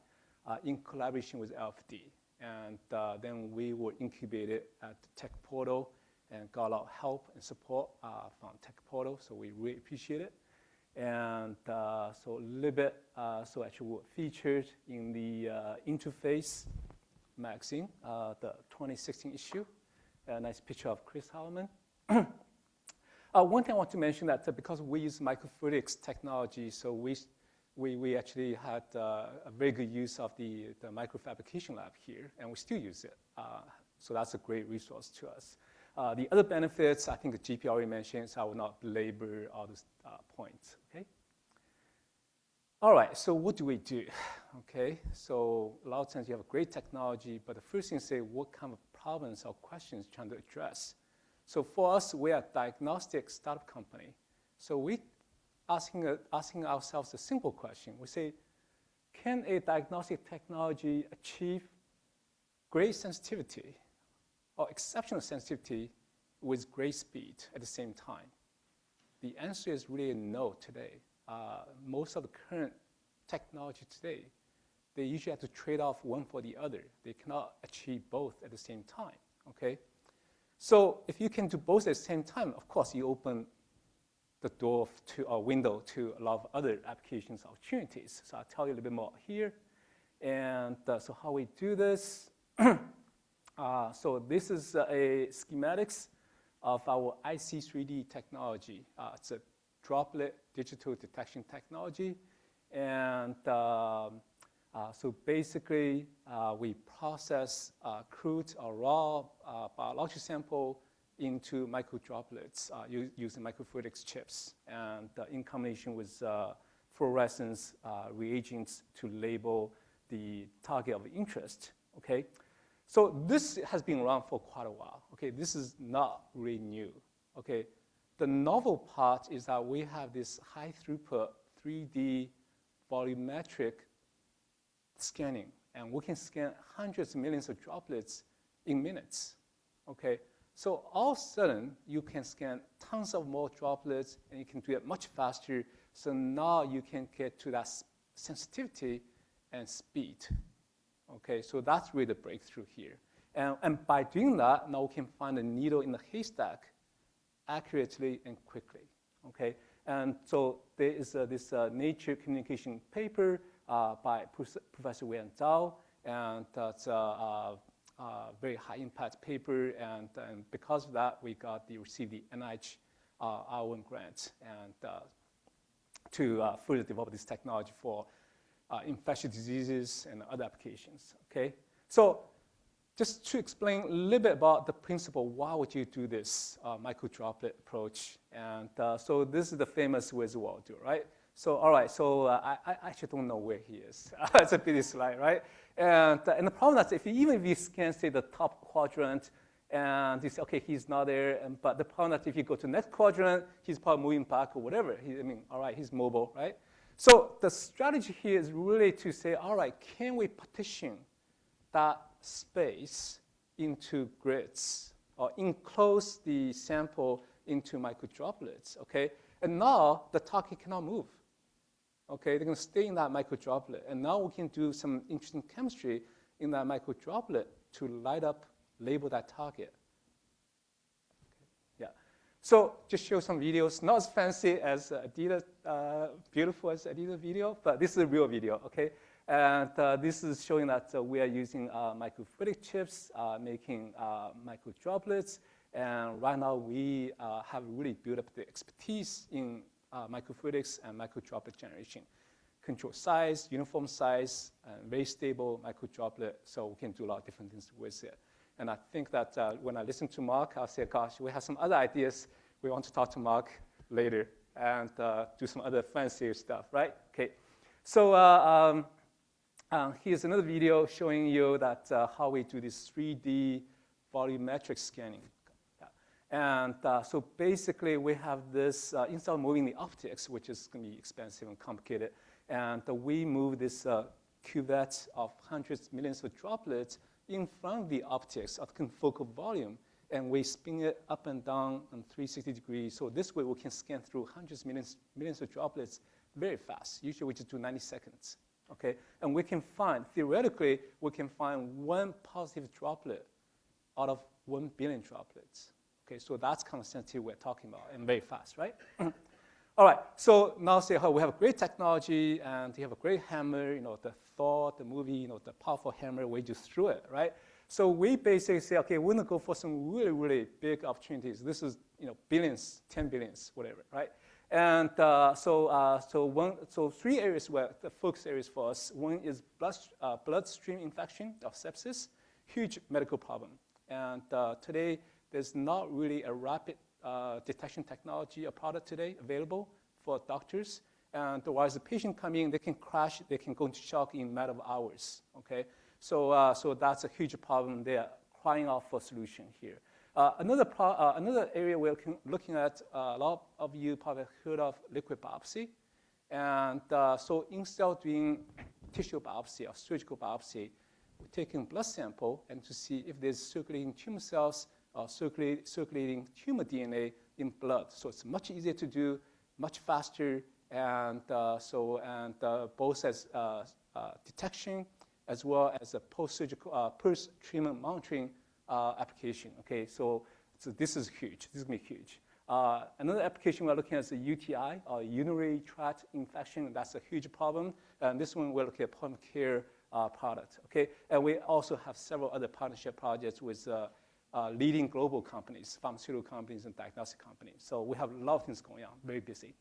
in collaboration with LFD. And then we were incubated at TechPortal and got a lot of help and support from TechPortal, so we really appreciate it. And so a little bit, so actually we were featured in the Interface magazine, the 2016 issue. A nice picture of Chris Halleman. One thing I want to mention that because we use microfluidics technology, so we actually had a very good use of the microfabrication lab here, and we still use it. So that's a great resource to us. The other benefits, I think the GP already mentioned, so I will not belabor all those points, okay? All right, so what do we do? Okay, so a lot of times you have a great technology, but the first thing is say, what kind of problems or questions you're trying to address? So for us, we are a diagnostic startup company. So we asking ourselves a simple question. We say, can a diagnostic technology achieve great sensitivity or exceptional sensitivity with great speed at the same time? The answer is really a no today. Most of the current technology today, they usually have to trade off one for the other. They cannot achieve both at the same time, okay? So if you can do both at the same time, of course, you open the door to or window to a lot of other applications opportunities. So I'll tell you a little bit more here. And so how we do this. So this is a schematics of our IC3D technology. It's a droplet digital detection technology. And so basically, we process crude or raw biological sample into microdroplets using microfluidics chips, and in combination with fluorescence reagents to label the target of interest, okay? So this has been around for quite a while, okay? This is not really new, okay? The novel part is that we have this high throughput 3D volumetric scanning, and we can scan hundreds of millions of droplets in minutes, okay? So all of a sudden, you can scan tons of more droplets, and you can do it much faster. So now you can get to that sensitivity and speed, okay? So that's really the breakthrough here. And by doing that, now we can find a needle in the haystack accurately and quickly, okay? And so there is this Nature Communication paper by Professor Wei Zhao, and it's a very high impact paper, and because of that, we received the NIH R1 grant and to further develop this technology for infectious diseases and other applications, okay? So just to explain a little bit about the principle, why would you do this microdroplet approach? And so this is the famous Where's Waldo, right? So all right, so I actually don't know where he is. It's a busy slide, right? And the problem is even if you scan, say, the top quadrant, and you say, okay, he's not there, but the problem is if you go to the next quadrant, he's probably moving back or whatever. All right, he's mobile, right? So the strategy here is really to say, all right, can we partition that space into grids or enclose the sample into microdroplets, okay? And now the target cannot move. Okay, they're going to stay in that microdroplet. And now we can do some interesting chemistry in that microdroplet to light up, label that target. Okay. Yeah. So just show some videos, not as fancy as Adidas, beautiful as Adidas video, but this is a real video, okay? And this is showing that we are using microfluidic chips, making microdroplets. And right now we have really built up the expertise in microfluidics and microdroplet generation. Control size, uniform size, and very stable microdroplet, so we can do a lot of different things with it. And I think that when I listen to Mark, I'll say, gosh, we have some other ideas. We want to talk to Mark later and do some other fancier stuff, right? Okay, so here's another video showing you that how we do this 3D volumetric scanning. And so basically, we have this, instead of moving the optics, which is going to be expensive and complicated, and we move this cuvette of hundreds, millions of droplets in front of the optics of confocal volume. and we spin it up and down on 360 degrees. So this way we can scan through hundreds, millions of droplets very fast. Usually we just do 90 seconds, okay? And we can find, theoretically, we can find one positive droplet out of 1 billion droplets. Okay, so that's kind of sensitivity we're talking about, and very fast, right? All right, so now say, we have a great technology, and we have a great hammer, the Thor, the movie, the powerful hammer, we just threw it, right? So we basically say, okay, we're gonna go for some really, really big opportunities. This is, billions, 10 billions, whatever, right? And so three areas where the focus areas for us. One is bloodstream infection of sepsis, huge medical problem. And today, there's not really a rapid detection technology or product today available for doctors. And while the patient come in, they can crash, they can go into shock in a matter of hours, okay? So that's a huge problem there, crying out for a solution here. Another area we're looking at, a lot of you probably heard of liquid biopsy. And so instead of doing tissue biopsy or surgical biopsy, we're taking blood sample and to see if there's circulating tumor cells or circulating tumor DNA in blood. So it's much easier to do, much faster, and both as detection as well as a post-surgical, post-treatment monitoring application. Okay, so this is huge. This is going to be huge. Another application we're looking at is the UTI, or urinary tract infection. That's a huge problem. And this one we're looking at point of care product. Okay, and we also have several other partnership projects with leading global companies, pharmaceutical companies and diagnostic companies. So we have a lot of things going on, very busy.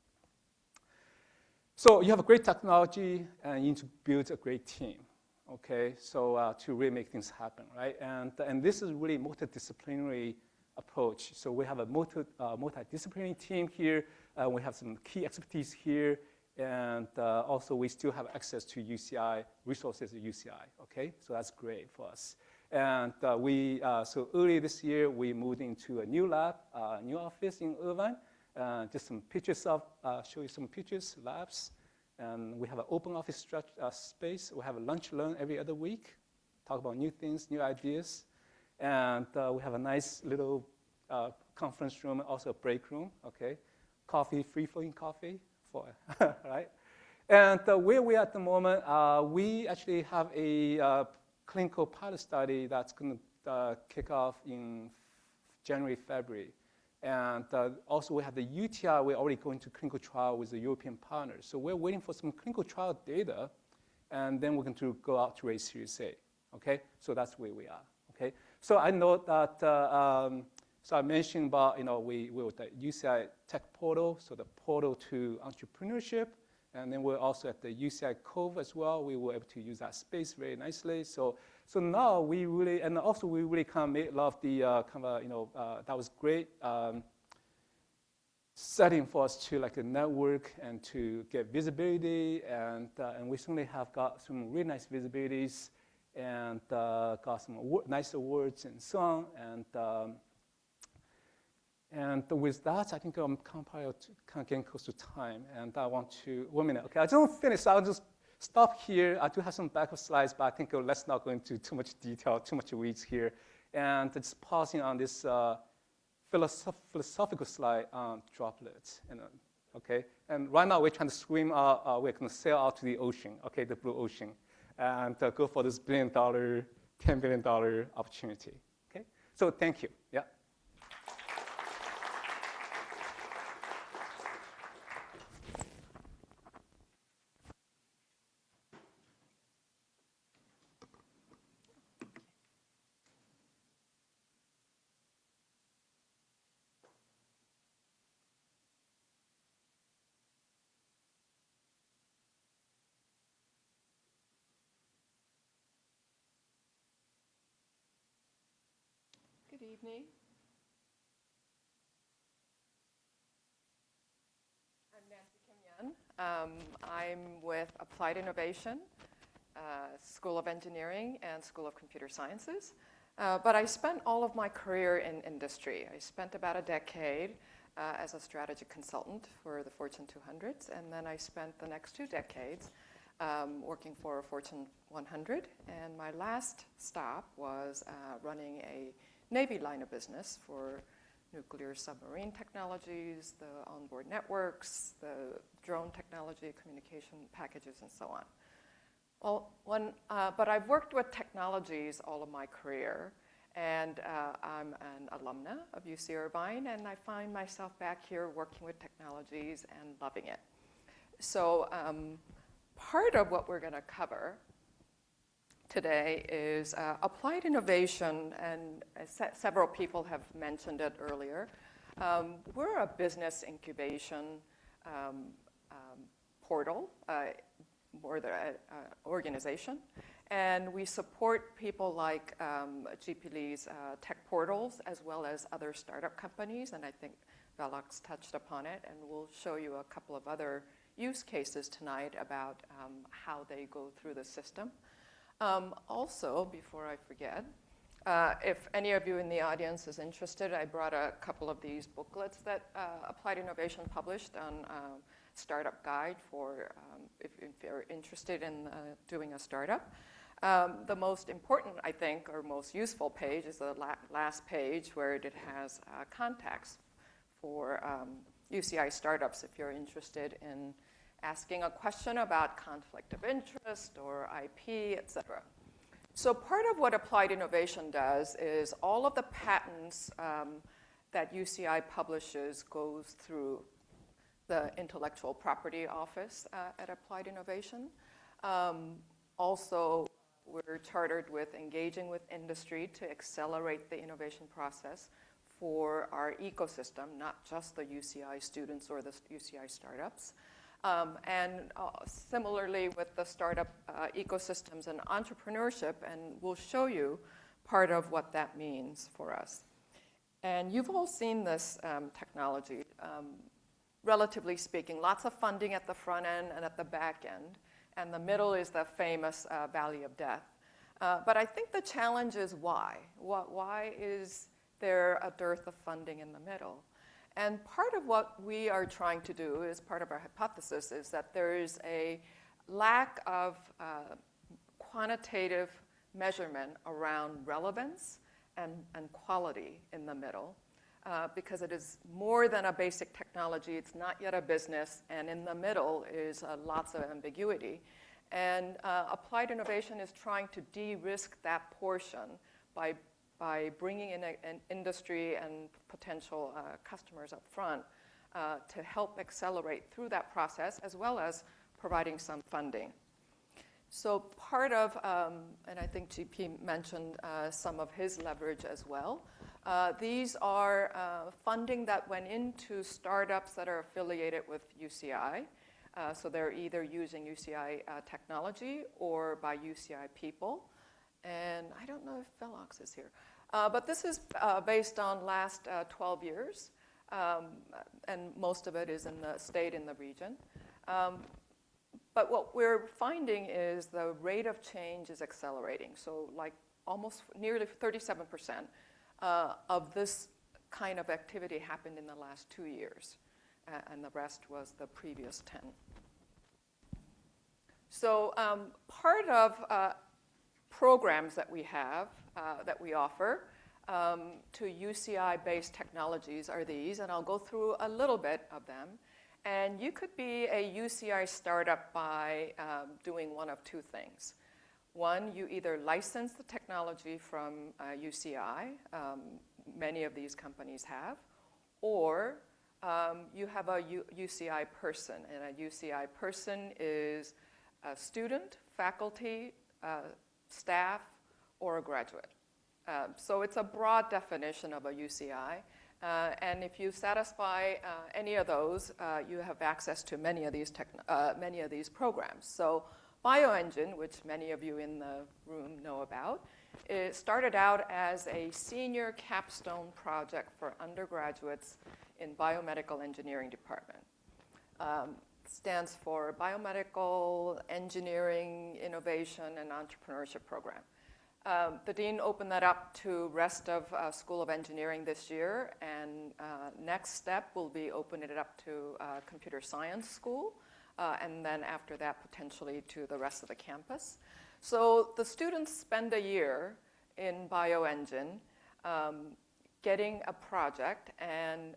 So you have a great technology and you need to build a great team, okay? So to really make things happen, right? And this is really multidisciplinary approach. So we have a multidisciplinary team here. We have some key expertise here. And also we still have access to UCI, resources at UCI, okay? So that's great for us. And so early this year, we moved into a new lab, new office in Irvine. Just some pictures of, show you some pictures, labs. And we have an open office space. We have a lunch learn every other week, talk about new things, new ideas. And we have a nice little conference room, also a break room, okay? Coffee, free-flowing coffee, right? And where we are at the moment, we actually have a clinical pilot study that's going to kick off in January, February. And also we have the UTI, we're already going to clinical trial with the European partners. So we're waiting for some clinical trial data, and then we're going to go out to raise Series A, okay? So that's where we are, okay? So I know that, so I mentioned about, we with the UCI TechPortal, so the portal to entrepreneurship. And then we're also at the UCI Cove as well. We were able to use that space very nicely. So now we really, and also we really kind of made a lot of the that was great setting for us to like a network and to get visibility. And we certainly have got some really nice visibilities and got some nice awards and so on. And with that, I think I'm kind of getting close to time, and I want to, 1 minute, okay, I just want to finish, so I'll just stop here. I do have some backup slides, but I think let's not go into too much detail, too much weeds here. And just pausing on this philosophical slide on droplets, okay? And right now we're trying to swim out, we're going to sail out to the ocean, okay, the blue ocean, and go for this $1 billion, $10 billion opportunity, okay? So thank you, yeah. Good evening. I'm Nancy Kim Yen. I'm with Applied Innovation, School of Engineering and School of Computer Sciences. But I spent all of my career in industry. I spent about a decade as a strategy consultant for the Fortune 200s, and then I spent the next 2 decades working for Fortune 100. And my last stop was running a Navy line of business for nuclear submarine technologies, the onboard networks, the drone technology, communication packages, and so on. Well, but I've worked with technologies all of my career, and I'm an alumna of UC Irvine, and I find myself back here working with technologies and loving it. So part of what we're going to cover today is applied innovation, and several people have mentioned it earlier. We're a business incubation portal, or the organization, and we support people like GP Lee's TechPortals, as well as other startup companies, and I think Velox touched upon it, and we'll show you a couple of other use cases tonight about how they go through the system. Also, before I forget, if any of you in the audience is interested, I brought a couple of these booklets that Applied Innovation published on startup guide for if you're interested in doing a startup. The most important, I think, or most useful page is the last page where it has contacts for UCI startups if you're interested in asking a question about conflict of interest or IP, et cetera. So part of what Applied Innovation does is all of the patents that UCI publishes goes through the Intellectual Property Office at Applied Innovation. Also, we're chartered with engaging with industry to accelerate the innovation process for our ecosystem, not just the UCI students or the UCI startups. And similarly with the startup ecosystems and entrepreneurship, and we'll show you part of what that means for us. And you've all seen this technology. Relatively speaking, lots of funding at the front end and at the back end, and the middle is the famous valley of death. But I think the challenge is why? Why is there a dearth of funding in the middle? And part of what we are trying to do, as part of our hypothesis, is that there is a lack of quantitative measurement around relevance and quality in the middle. Because it is more than a basic technology, it's not yet a business, and in the middle is lots of ambiguity. And Applied Innovation is trying to de-risk that portion by bringing in an industry and potential customers up front to help accelerate through that process, as well as providing some funding. So part of, and I think GP mentioned some of his leverage as well, these are funding that went into startups that are affiliated with UCI. So they're either using UCI technology or by UCI people. And I don't know if Velox is here. But this is based on last 12 years. And most of it is in the state, in the region. But what we're finding is the rate of change is accelerating. So like almost nearly 37% of this kind of activity happened in the last 2 years. And the rest was the previous 10. So part of programs that we have, that we offer to UCI-based technologies are these, and I'll go through a little bit of them. And you could be a UCI startup by doing one of two things. One, you either license the technology from UCI, many of these companies have, or you have a UCI person, and a UCI person is a student, faculty, staff, or a graduate. So it's a broad definition of a UCI. And if you satisfy any of those, you have access to many of these programs. So BioEngine, which many of you in the room know about, it started out as a senior capstone project for undergraduates in biomedical engineering department. Stands for Biomedical Engineering Innovation and Entrepreneurship Program. The dean opened that up to rest of School of Engineering this year, and next step will be opening it up to Computer Science School, and then after that potentially to the rest of the campus. So the students spend a year in BioEngine, getting a project and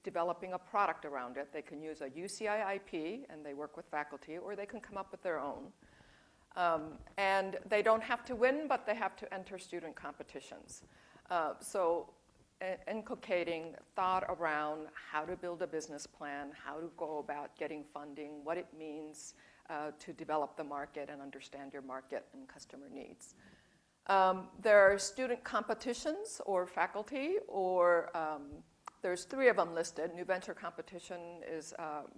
developing a product around it. They can use a UCI IP, and they work with faculty, or they can come up with their own. And they don't have to win, but they have to enter student competitions. So inculcating thought around how to build a business plan, how to go about getting funding, what it means to develop the market and understand your market and customer needs. There are student competitions or faculty, or there's 3 of them listed. New Venture Competition is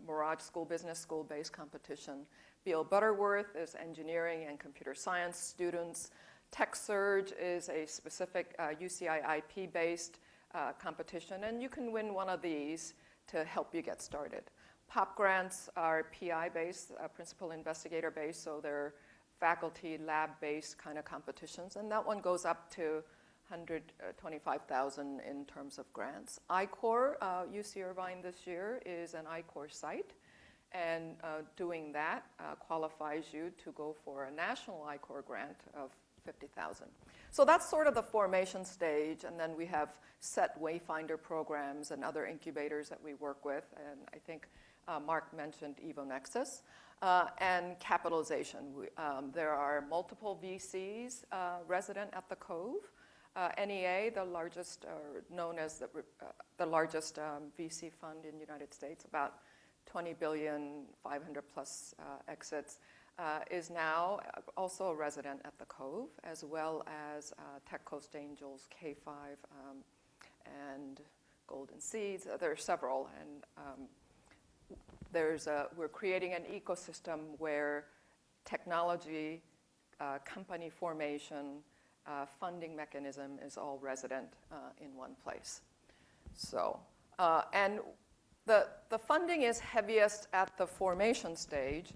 Mirage School Business School-based competition. B.L. Butterworth is engineering and computer science students. TechSurge is a specific UCI IP-based competition, and you can win one of these to help you get started. POP grants are PI-based, principal investigator-based, so they're faculty, lab-based kind of competitions, and that one goes up to $125,000 in terms of grants. I-Corps, UC Irvine this year, is an I-Corps site, and doing that qualifies you to go for a national I-Corps grant of $50,000. So that's sort of the formation stage, and then we have set wayfinder programs and other incubators that we work with, and I think Mark mentioned EvoNexus, and capitalization. There are multiple VCs resident at the Cove. NEA, the largest, or known as the largest VC fund in the United States, about 20 billion, 500 plus exits, is now also a resident at the Cove, as well as Tech Coast Angels, K5, and Golden Seeds. There are several, and we're creating an ecosystem where technology, company formation, funding mechanism is all resident in one place. So, and the funding is heaviest at the formation stage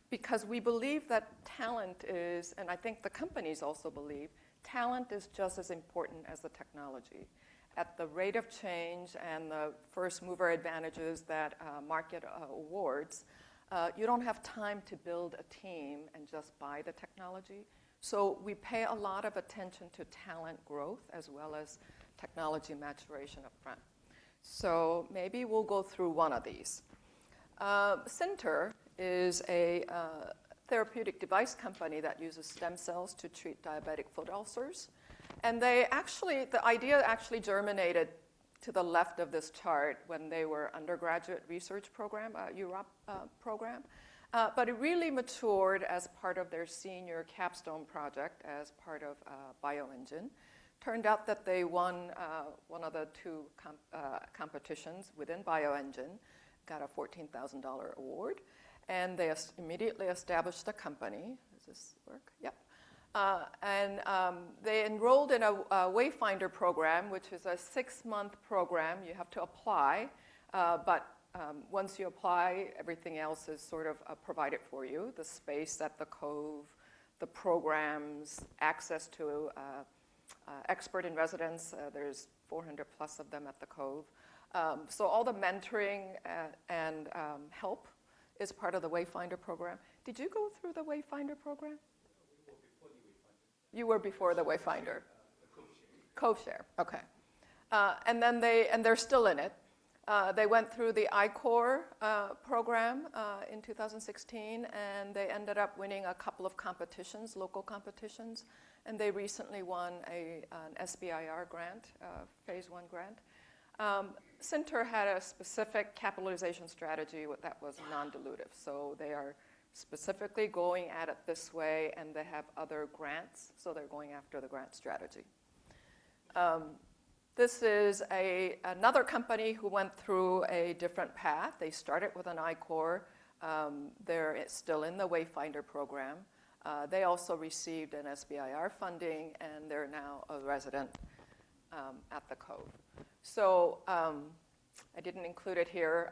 because we believe that talent is, and I think the companies also believe, talent is just as important as the technology. At the rate of change and the first mover advantages that market awards, you don't have time to build a team and just buy the technology. So we pay a lot of attention to talent growth as well as technology maturation up front. So maybe we'll go through one of these. Cinter is a therapeutic device company that uses stem cells to treat diabetic foot ulcers. And the idea actually germinated to the left of this chart when they were undergraduate research program, Europe program. But it really matured as part of their senior capstone project as part of BioEngine. Turned out that they won one of the 2 competitions within BioEngine, got a $14,000 award, and they immediately established a company. Does this work? Yep. And they enrolled in a Wayfinder program, which is a 6-month program. You have to apply, but once you apply, everything else is sort of provided for you. The space at the Cove, the programs, access to expert in residence. There's 400 plus of them at the Cove. So all the mentoring and help is part of the Wayfinder program. Did you go through the Wayfinder program? You were before the Wayfinder. Co-share. Okay. And then they're still in it. They went through the I-Corps program in 2016, and they ended up winning a couple of competitions, local competitions, and they recently won an SBIR grant, phase 1 grant. Cinter had a specific capitalization strategy that was non-dilutive, so they are specifically going at it this way, and they have other grants, so they're going after the grant strategy. This is another company who went through a different path. They started with an I-Corps. They're still in the Wayfinder program. They also received an SBIR funding, and they're now a resident at the Cove. So I didn't include it here.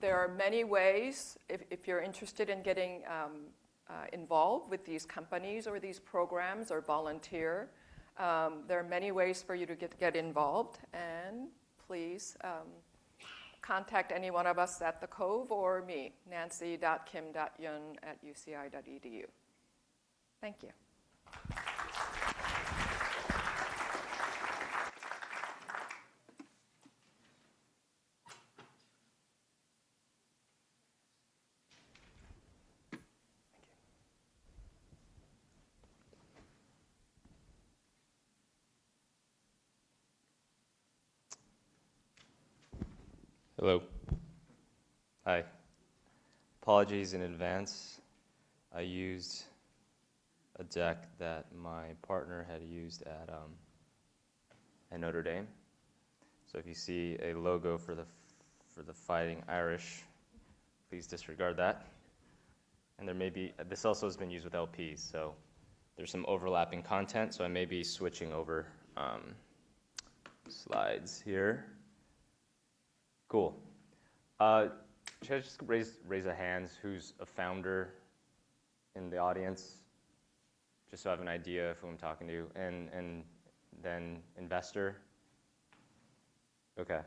There are many ways, if you're interested in getting involved with these companies or these programs or volunteer, there are many ways for you to get involved, and please contact any one of us at the Cove or me, nancy.kim.yun@uci.edu. Thank you. Hello. Hi. Apologies in advance. I used a deck that my partner had used at Notre Dame. So if you see a logo for the Fighting Irish, please disregard that. And there may be, this also has been used with LPs, so there's some overlapping content, so I may be switching over slides here. Cool. Should I just raise a hand who's a founder in the audience, just so I have an idea of who I'm talking to, and then investor? Okay.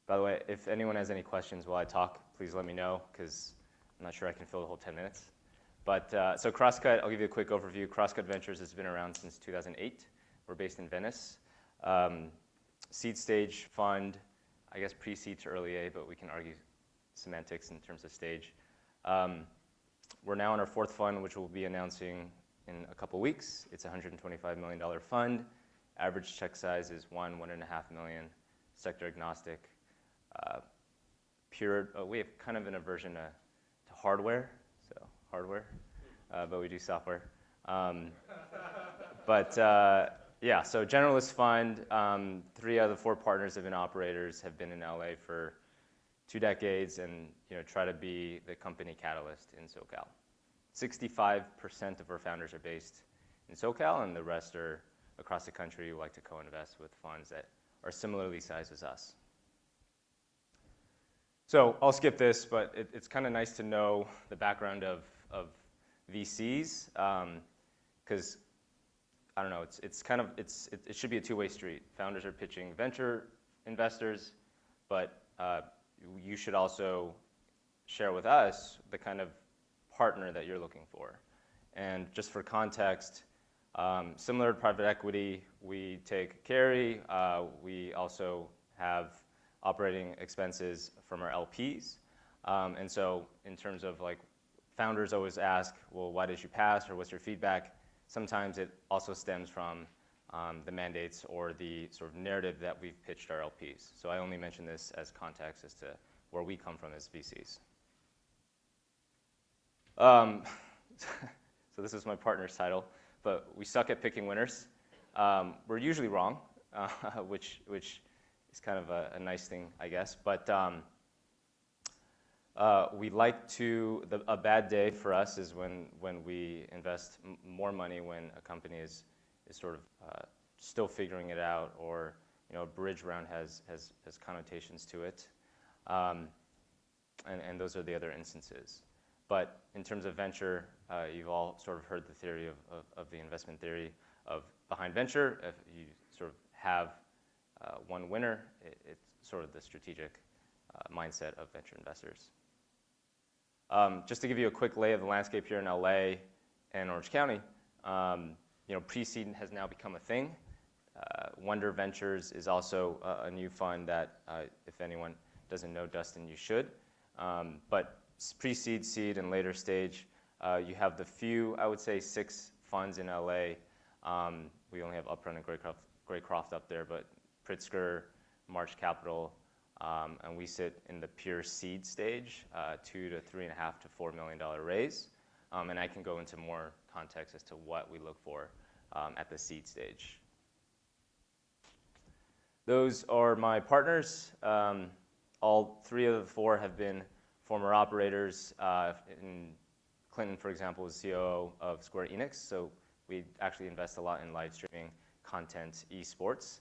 By the way, if anyone has any questions while I talk, please let me know, because I'm not sure I can fill the whole 10 minutes. But so Crosscut, I'll give you a quick overview. Crosscut Ventures has been around since 2008. We're based in Venice. Seed stage fund, I guess pre-seed to early A, but we can argue semantics in terms of stage. We're now on our fourth fund, which we'll be announcing in a couple weeks. It's a $125 million fund. Average check size is $1.5 million. Sector agnostic. We have kind of an aversion to hardware, so hardware, but we do software. Yeah, so generalist fund. 3 out of the 4 partners have been operators, have been in LA for 2 decades, and try to be the company catalyst in SoCal. 65% of our founders are based in SoCal, and the rest are across the country who like to co-invest with funds that are similarly sized as us. So I'll skip this, but it's kind of nice to know the background of VCs, because I don't know, it should be a two-way street. Founders are pitching venture investors, but you should also share with us the kind of partner that you're looking for. And just for context, similar to private equity, we take carry. We also have operating expenses from our LPs. And so in terms of founders always ask, well, why did you pass, or what's your feedback? Sometimes it also stems from the mandates or the sort of narrative that we've pitched our LPs. So I only mention this as context as to where we come from as VCs. So this is my partner's title, but we suck at picking winners. We're usually wrong, which is kind of a nice thing, I guess. But we like to, a bad day for us is when we invest more money when a company is sort of still figuring it out, or a bridge round has connotations to it. And those are the other instances. But in terms of venture, you've all sort of heard the theory of the investment theory of behind venture. If you sort of have one winner, it's sort of the strategic mindset of venture investors. Just to give you a quick lay of the landscape here in LA and Orange County, pre-seed has now become a thing. Wonder Ventures is also a new fund that, if anyone doesn't know, Dustin, you should. But pre-seed, seed, and later stage, you have the few, I would say 6 funds in LA. We only have Upfront and Graycroft up there, but Pritzker, March Capital, and we sit in the pure seed stage, $2 to $3.5 to $4 million raise. And I can go into more context as to what we look for at the seed stage. Those are my partners. All 3 of the 4 have been former operators. Clinton, for example, was COO of Square Enix, so we actually invest a lot in live streaming content, esports.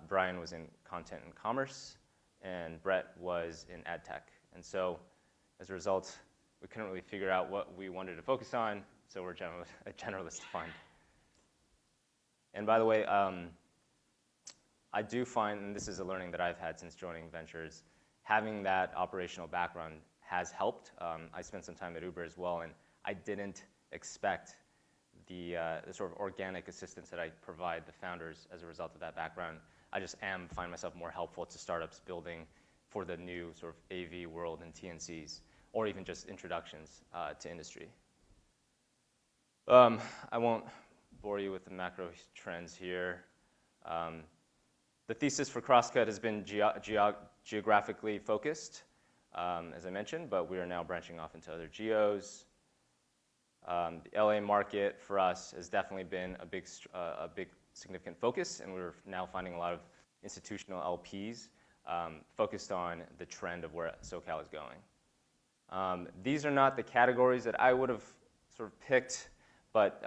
Brian was in content and commerce, and Brett was in ad tech. And so as a result, we couldn't really figure out what we wanted to focus on, so we're a generalist fund. And by the way, I do find, and this is a learning that I've had since joining Ventures, having that operational background has helped. I spent some time at Uber as well, and I didn't expect the sort of organic assistance that I provide the founders as a result of that background. I just find myself more helpful to startups building for the new sort of AV world and TNCs, or even just introductions to industry. I won't bore you with the macro trends here. The thesis for Crosscut has been geographically focused, as I mentioned, but we are now branching off into other geos. The LA market for us has definitely been a big significant focus, and we're now finding a lot of institutional LPs focused on the trend of where SoCal is going. These are not the categories that I would have sort of picked, but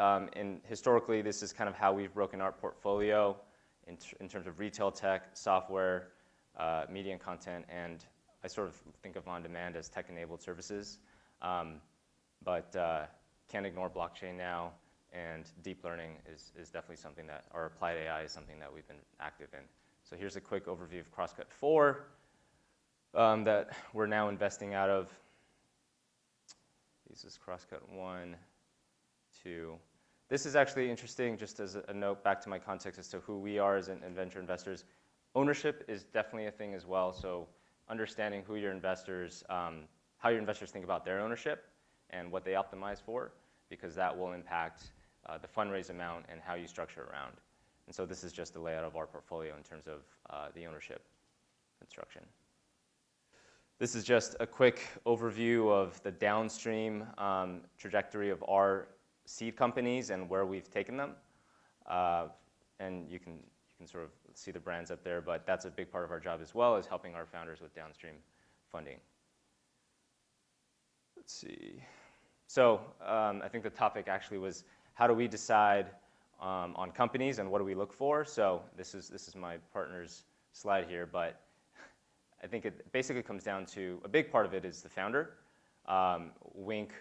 historically, this is kind of how we've broken our portfolio in terms of retail tech, software, media and content, and I sort of think of on-demand as tech-enabled services. But can't ignore blockchain now, and deep learning is definitely something that, or applied AI is something that we've been active in. So here's a quick overview of Crosscut 4 that we're now investing out of. This is Crosscut 1, 2. This is actually interesting, just as a note back to my context as to who we are as venture investors. Ownership is definitely a thing as well, so understanding who your investors, how your investors think about their ownership and what they optimize for, because that will impact the fundraise amount and how you structure around. And so this is just the layout of our portfolio in terms of the ownership construction. This is just a quick overview of the downstream trajectory of our seed companies and where we've taken them. And you can sort of see the brands up there, but that's a big part of our job as well, is helping our founders with downstream funding. Let's see. So I think the topic actually was, how do we decide on companies and what do we look for? So this is my partner's slide here, but I think it basically comes down to, a big part of it is the founder. Wink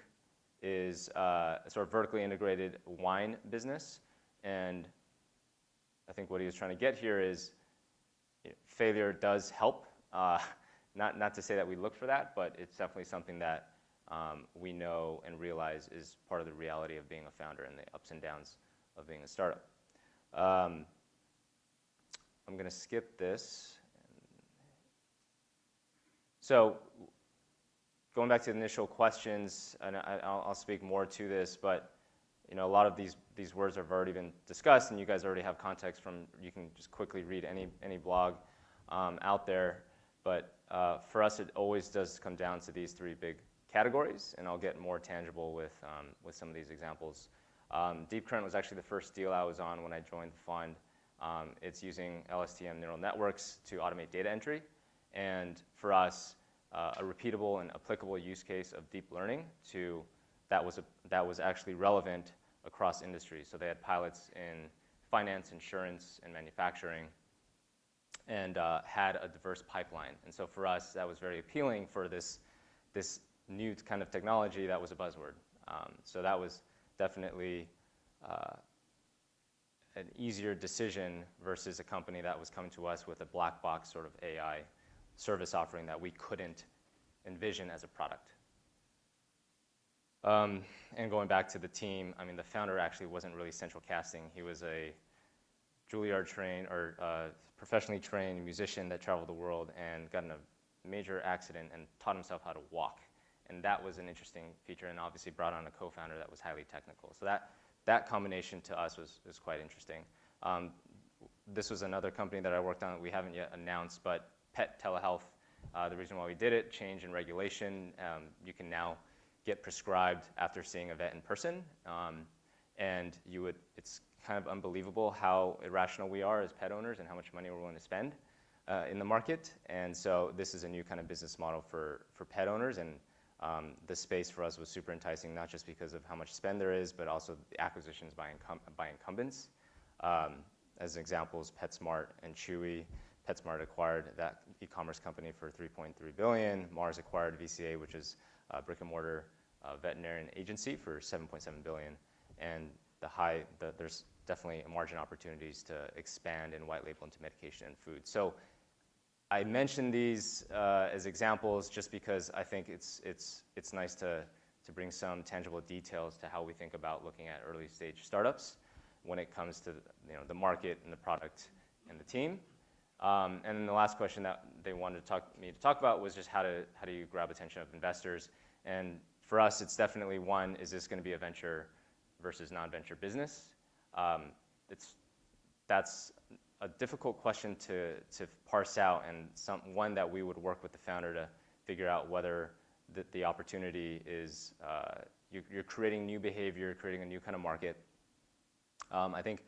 is a sort of vertically integrated wine business, and I think what he was trying to get here is, failure does help. Not to say that we look for that, but it's definitely something that we know and realize is part of the reality of being a founder and the ups and downs of being a startup. I'm going to skip this. So going back to the initial questions, and I'll speak more to this, but a lot of these words have already been discussed, and you guys already have context from, you can just quickly read any blog out there. But for us, it always does come down to these three big categories, and I'll get more tangible with some of these examples. Deep Current was actually the first deal I was on when I joined the fund. It's using LSTM neural networks to automate data entry, and for us, a repeatable and applicable use case of deep learning that was actually relevant across industries. So they had pilots in finance, insurance, and manufacturing, and had a diverse pipeline. And so for us, that was very appealing for this new kind of technology that was a buzzword. So that was definitely an easier decision versus a company that was coming to us with a black box sort of AI service offering that we couldn't envision as a product. And going back to the team, I mean, the founder actually wasn't really central casting. He was a Juilliard trained or professionally trained musician that traveled the world and got in a major accident and taught himself how to walk. And that was an interesting feature, and obviously brought on a co-founder that was highly technical. So that combination to us was quite interesting. This was another company that I worked on that we haven't yet announced, but pet telehealth. The reason why we did it, change in regulation. You can now get prescribed after seeing a vet in person, and it's kind of unbelievable how irrational we are as pet owners and how much money we're willing to spend in the market. And so this is a new kind of business model for pet owners, and the space for us was super enticing, not just because of how much spend there is, but also the acquisitions by incumbents. As examples, PetSmart and Chewy. PetSmart acquired that e-commerce company for $3.3 billion. Mars acquired VCA, which is a brick-and-mortar veterinarian agency, for $7.7 billion. And there's definitely margin opportunities to expand and white label into medication and food. So I mention these as examples just because I think it's nice to bring some tangible details to how we think about looking at early stage startups when it comes to the market and the product and the team. And then the last question that they wanted me to talk about was just how do you grab attention of investors? And for us, it's definitely one, is this going to be a venture versus non-venture business? That's a difficult question to parse out, and one that we would work with the founder to figure out whether the opportunity is you're creating new behavior, creating a new kind of market. I think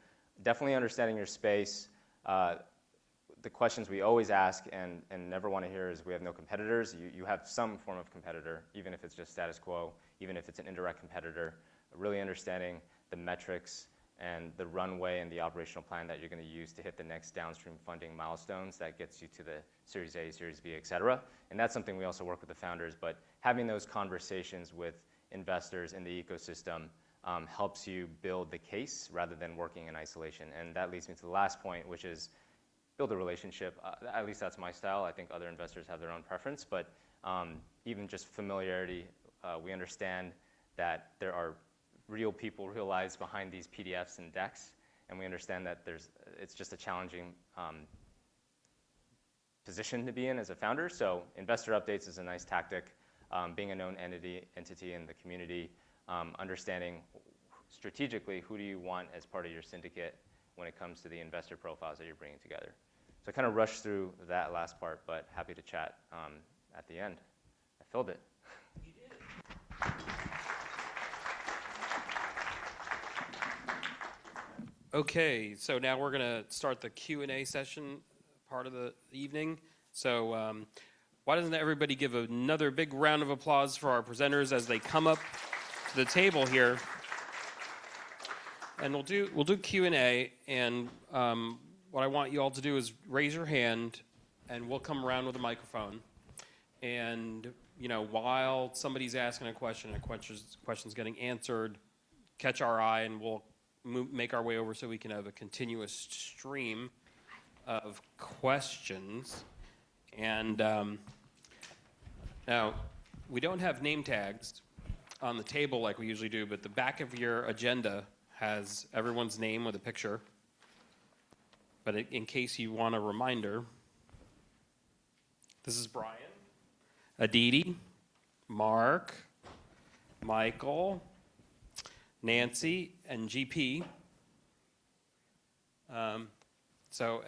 definitely understanding your space. The questions we always ask and never want to hear is we have no competitors. You have some form of competitor, even if it's just status quo, even if it's an indirect competitor. Really understanding the metrics and the runway and the operational plan that you're going to use to hit the next downstream funding milestones that gets you to the Series A, Series B, et cetera. And that's something we also work with the founders. But having those conversations with investors in the ecosystem helps you build the case rather than working in isolation. And that leads me to the last point, which is build a relationship. At least that's my style. I think other investors have their own preference. But even just familiarity, we understand that there are real people, real lives behind these PDFs and decks, and we understand that it's just a challenging position to be in as a founder. So investor updates is a nice tactic. Being a known entity in the community, understanding strategically who do you want as part of your syndicate when it comes to the investor profiles that you're bringing together. So I kind of rushed through that last part, but happy to chat at the end. I filled it. You did. Okay, so now we're going to start the Q&A session part of the evening. So why doesn't everybody give another big round of applause for our presenters as they come up to the table here. And we'll do Q&A, and what I want you all to do is raise your hand, and we'll come around with a microphone. And while somebody's asking a question, question's getting answered, catch our eye, and we'll make our way over so we can have a continuous stream of questions. And now, we don't have name tags on the table like we usually do, but the back of your agenda has everyone's name with a picture. But in case you want a reminder, this is Brian, Aditi, Mark, Michael, Nancy, and GP. So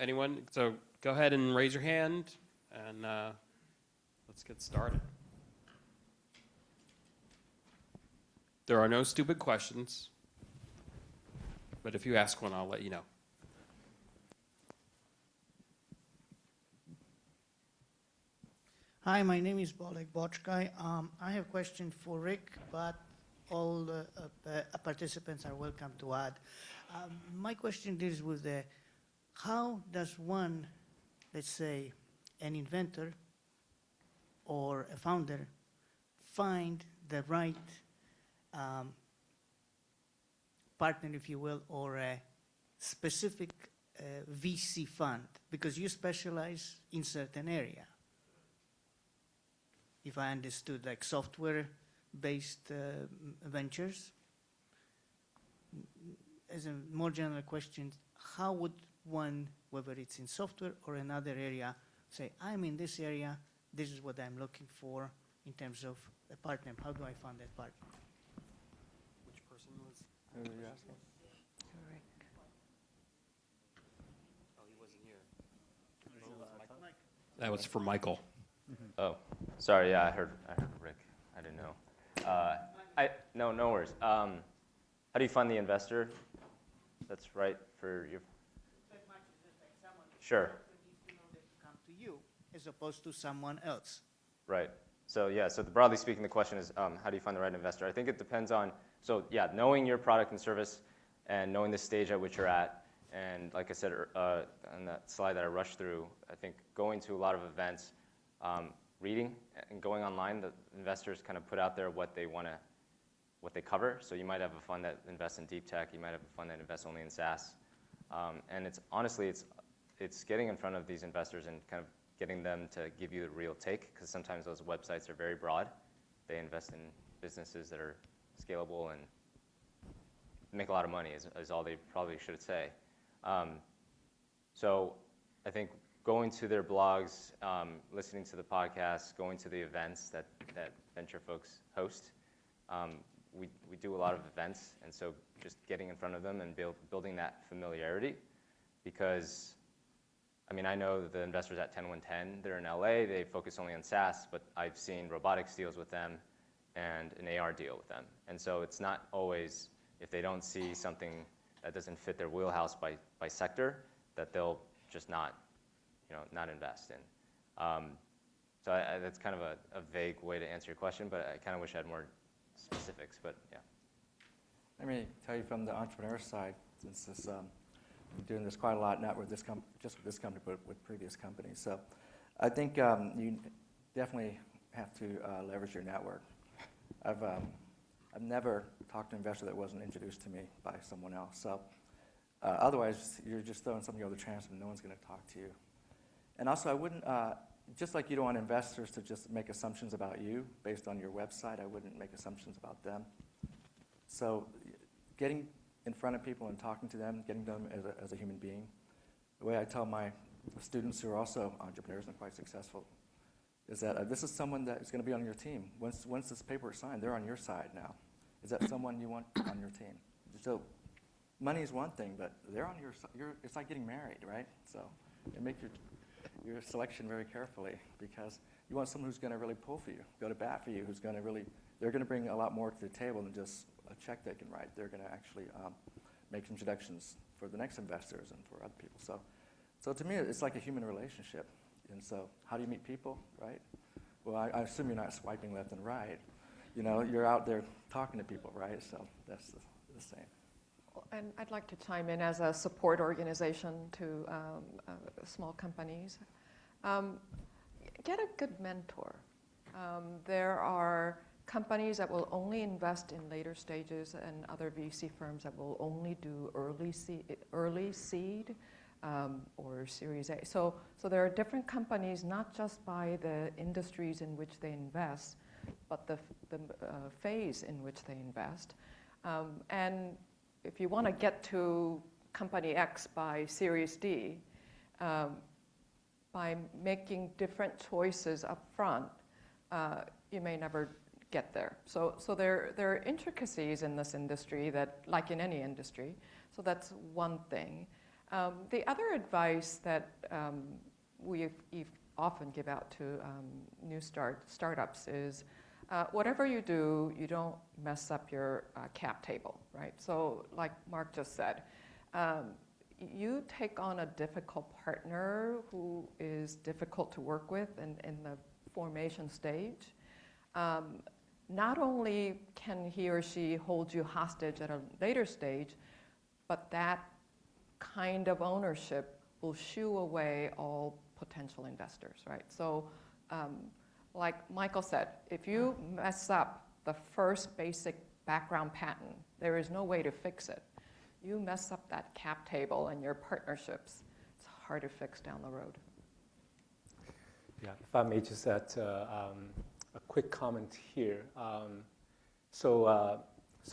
go ahead and raise your hand, and let's get started. There are no stupid questions, but if you ask one, I'll let you know. Hi, my name is Bolek Bochkai. I have a question for Rick, but all the participants are welcome to add. My question deals with how does one, let's say, an inventor or a founder, find the right partner, if you will, or a specific VC fund, because you specialize in certain area. If I understood, like software-based ventures. As a more general question, how would one, whether it's in software or another area, say, I'm in this area, this is what I'm looking for in terms of a partner. How do I find that partner? Which person was? Who are you asking? Oh, he wasn't here. That was for Michael. Oh, sorry. Yeah, I heard Rick. I didn't know. No worries. How do you find the investor? That's right for your. That much is just like someone. Sure. Needs to know that to come to you as opposed to someone else. Right. So yeah. So broadly speaking, the question is, how do you find the right investor? I think it depends on. So yeah, knowing your product and service, and knowing the stage at which you're at, and like I said on that slide that I rushed through, I think going to a lot of events. Reading and going online, the investors kind of put out there what they cover. So you might have a fund that invests in deep tech. You might have a fund that invests only in SaaS. And it's honestly, it's getting in front of these investors and kind of getting them to give you the real take, because sometimes those websites are very broad. They invest in businesses that are scalable and make a lot of money is all they probably should say. So I think going to their blogs, listening to the podcasts, going to the events that venture folks host. We do a lot of events, and so just getting in front of them and building that familiarity, because I mean, I know the investors at 10110, they're in LA, they focus only on SaaS, but I've seen robotics deals with them and an AR deal with them. And so it's not always, if they don't see something that doesn't fit their wheelhouse by sector, that they'll just not invest in. So that's kind of a vague way to answer your question, but I kind of wish I had more specifics, but yeah. Let me tell you from the entrepreneur side, since this, I'm doing this quite a lot, not with this just with this company, but with previous companies. So I think you definitely have to leverage your network. I've never talked to an investor that wasn't introduced to me by someone else. So otherwise, you're just throwing something over the transom and no one's going to talk to you. And also, I wouldn't, just like you don't want investors to just make assumptions about you based on your website, I wouldn't make assumptions about them. So getting in front of people and talking to them, getting them as a human being. The way I tell my students who are also entrepreneurs and quite successful is that this is someone that is going to be on your team. Once this paper is signed, they're on your side now. Is that someone you want on your team? So money is one thing, but they're on your side. It's like getting married, right? So you make your selection very carefully because you want someone who's going to really pull for you, go to bat for you, who's going to really, they're going to bring a lot more to the table than just a check they can write. They're going to actually make introductions for the next investors and for other people. So to me, it's like a human relationship. And so how do you meet people, right? Well, I assume you're not swiping left and right. You know, you're out there talking to people, right? So that's the same. And I'd like to chime in as a support organization to small companies. Get a good mentor. There are companies that will only invest in later stages and other VC firms that will only do early seed or Series A. So there are different companies, not just by the industries in which they invest, but the phase in which they invest. And if you want to get to company X by Series D, by making different choices up front, you may never get there. So there are intricacies in this industry that, like in any industry, so that's one thing. The other advice that we often give out to new startups is whatever you do, you don't mess up your cap table, right? So like Mark just said, you take on a difficult partner who is difficult to work with in the formation stage. Not only can he or she hold you hostage at a later stage, but that kind of ownership will shoo away all potential investors, right? So like Michael said, if you mess up the first basic background patent, there is no way to fix it. You mess up that cap table and your partnerships, it's hard to fix down the road. Yeah, if I may just add a quick comment here. So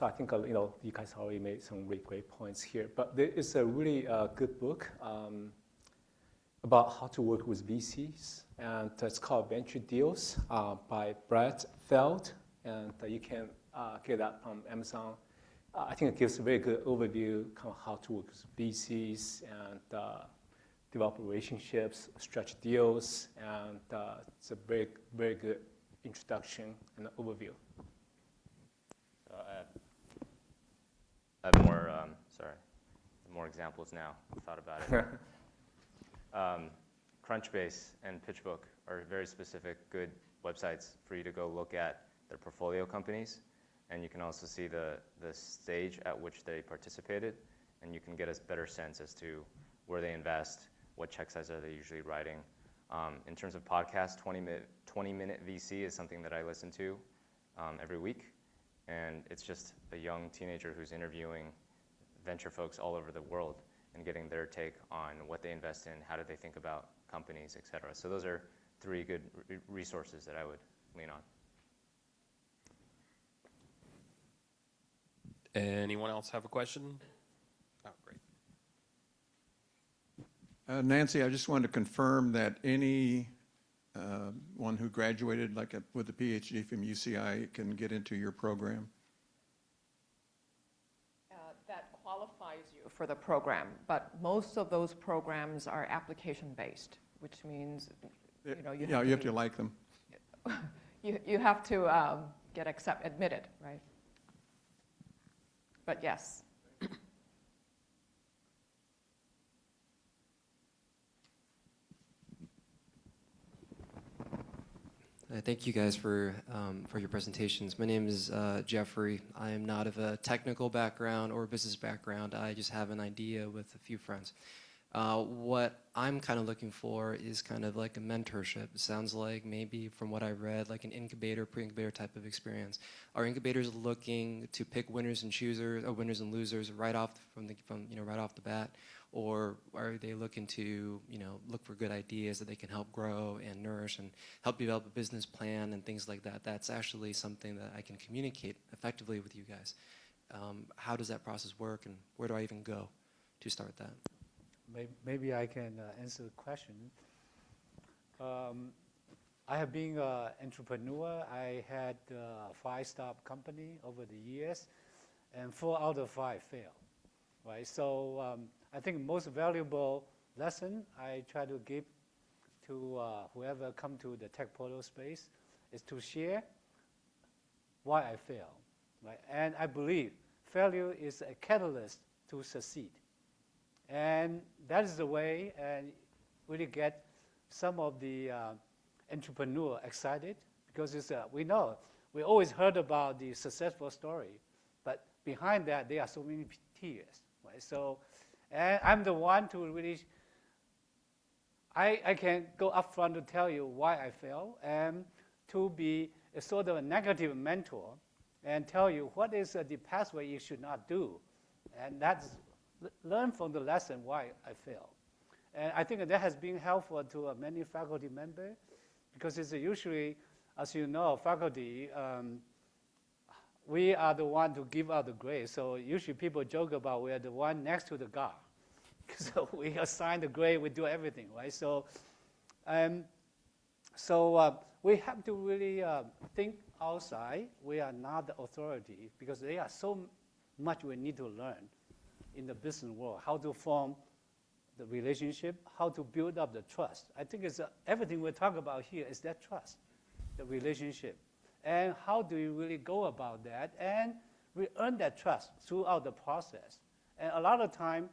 I think you guys already made some really great points here, but there is a really good book about how to work with VCs, and it's called Venture Deals by Brad Feld, and you can get that from Amazon. I think it gives a very good overview of how to work with VCs and develop relationships, stretch deals, and it's a very, very good introduction and overview. I have more examples now. I've thought about it. Crunchbase and PitchBook are very specific, good websites for you to go look at their portfolio companies. And you can also see the stage at which they participated. And you can get a better sense as to where they invest, what check size are they usually writing. In terms of podcasts, 20-minute VC is something that I listen to every week. And it's just a young teenager who's interviewing venture folks all over the world and getting their take on what they invest in, how do they think about companies, et cetera. So those are 3 good resources that I would lean on. Anyone else have a question? Oh, great. Nancy, I just wanted to confirm that any one who graduated with a PhD from UCI can get into your program? That qualifies you for the program, but most of those programs are application-based, which means, you know, you have to like them. you have to get admitted, right? But yes. Thank you guys for your presentations. My name is Jeffrey. I am not of a technical background or business background. I just have an idea with a few friends. What I'm kind of looking for is kind of like a mentorship. It sounds like maybe from what I read, like an incubator, pre-incubator type of experience. Are incubators looking to pick winners and choosers, or winners and losers right off right off the bat, or are they looking to look for good ideas that they can help grow and nourish and help develop a business plan and things like that? That's actually something that I can communicate effectively with you guys. How does that process work, and where do I even go to start that? Maybe I can answer the question. I have been an entrepreneur. I had a 5-startup company over the years, and 4 out of 5 failed. Right? So I think most valuable lesson I try to give to whoever come to the TechPortal space is to share why I fail. Right? And I believe failure is a catalyst to succeed. And that is the way and really get some of the entrepreneur excited, because it's we know, we always heard about the successful story, but behind that there are so many tears, right? So, and I'm the one to really, I can go up front to tell you why I fail, and to be a sort of a negative mentor and tell you what is the pathway you should not do. And that's learn from the lesson why I failed. And I think that has been helpful to many faculty members, because it's usually, as you know, faculty, we are the one to give out the grade. So usually people joke about we are the one next to the God. So we assign the grade, we do everything, right? So, we have to really think outside. We are not the authority, because there are so much we need to learn in the business world, how to form the relationship, how to build up the trust. I think it's everything we talk about here is that trust, the relationship. And how do you really go about that? And we earn that trust throughout the process. And a lot of time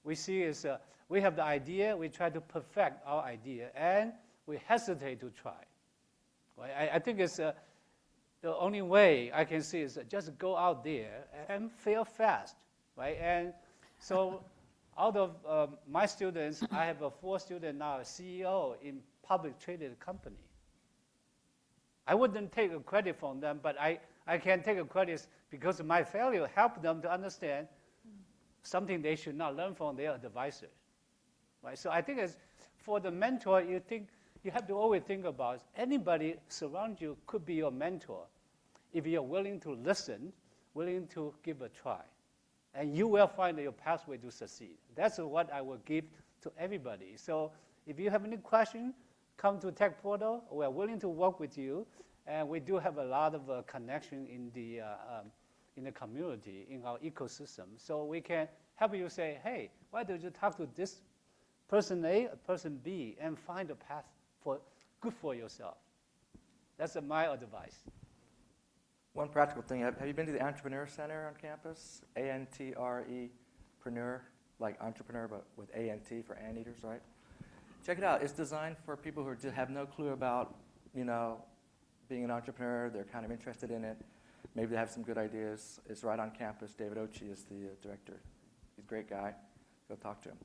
we see is we have the idea, we try to perfect our idea, and we hesitate to try. Right? I think it's the only way I can see is just go out there and fail fast. Right? And so out of my students, I have 4 students now, a CEO in public traded company. I wouldn't take a credit from them, but I can take a credit because my failure helped them to understand something they should not learn from their advisors. Right? So I think it's, for the mentor, you have to always think about anybody surround you could be your mentor if you're willing to listen, willing to give a try. And you will find your pathway to succeed. That's what I will give to everybody. So if you have any question, come to TechPortal. We're willing to work with you. And we do have a lot of connection in the community, in our ecosystem. So we can help you say, hey, why don't you talk to this person A, person B, and find a path good for yourself. That's my advice. One practical thing, have you been to the Entrepreneur Center on campus? A-N-T-R-E-preneur, like entrepreneur, but with A-N-T for anteaters, right? Check it out. It's designed for people who have no clue about, being an entrepreneur. They're kind of interested in it. Maybe they have some good ideas. It's right on campus. David Ochi is the director. He's a great guy. Go talk to him.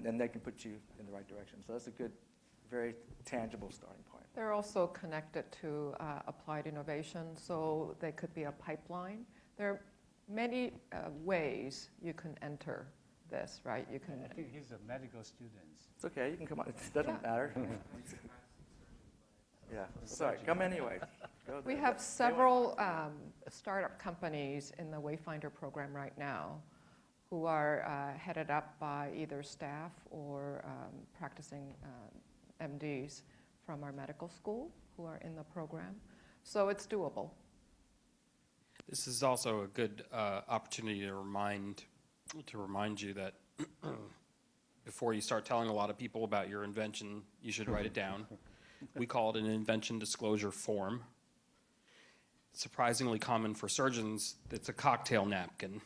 And they can put you in the right direction. So that's a good, very tangible starting point. They're also connected to applied innovation, so they could be a pipeline. There are many ways you can enter this, right? You can. I think he's a medical student. It's okay, you can come on. It doesn't matter. Yeah, sorry, come anyway. Go We there. have several startup companies in the Wayfinder program right now who are headed up by either staff or practicing MDs from our medical school who are in the program. So it's doable. This is also a good opportunity to remind to remind you that before you start telling a lot of people about your invention, you should write it down. We call it an invention disclosure form. Surprisingly common for surgeons, it's a cocktail napkin.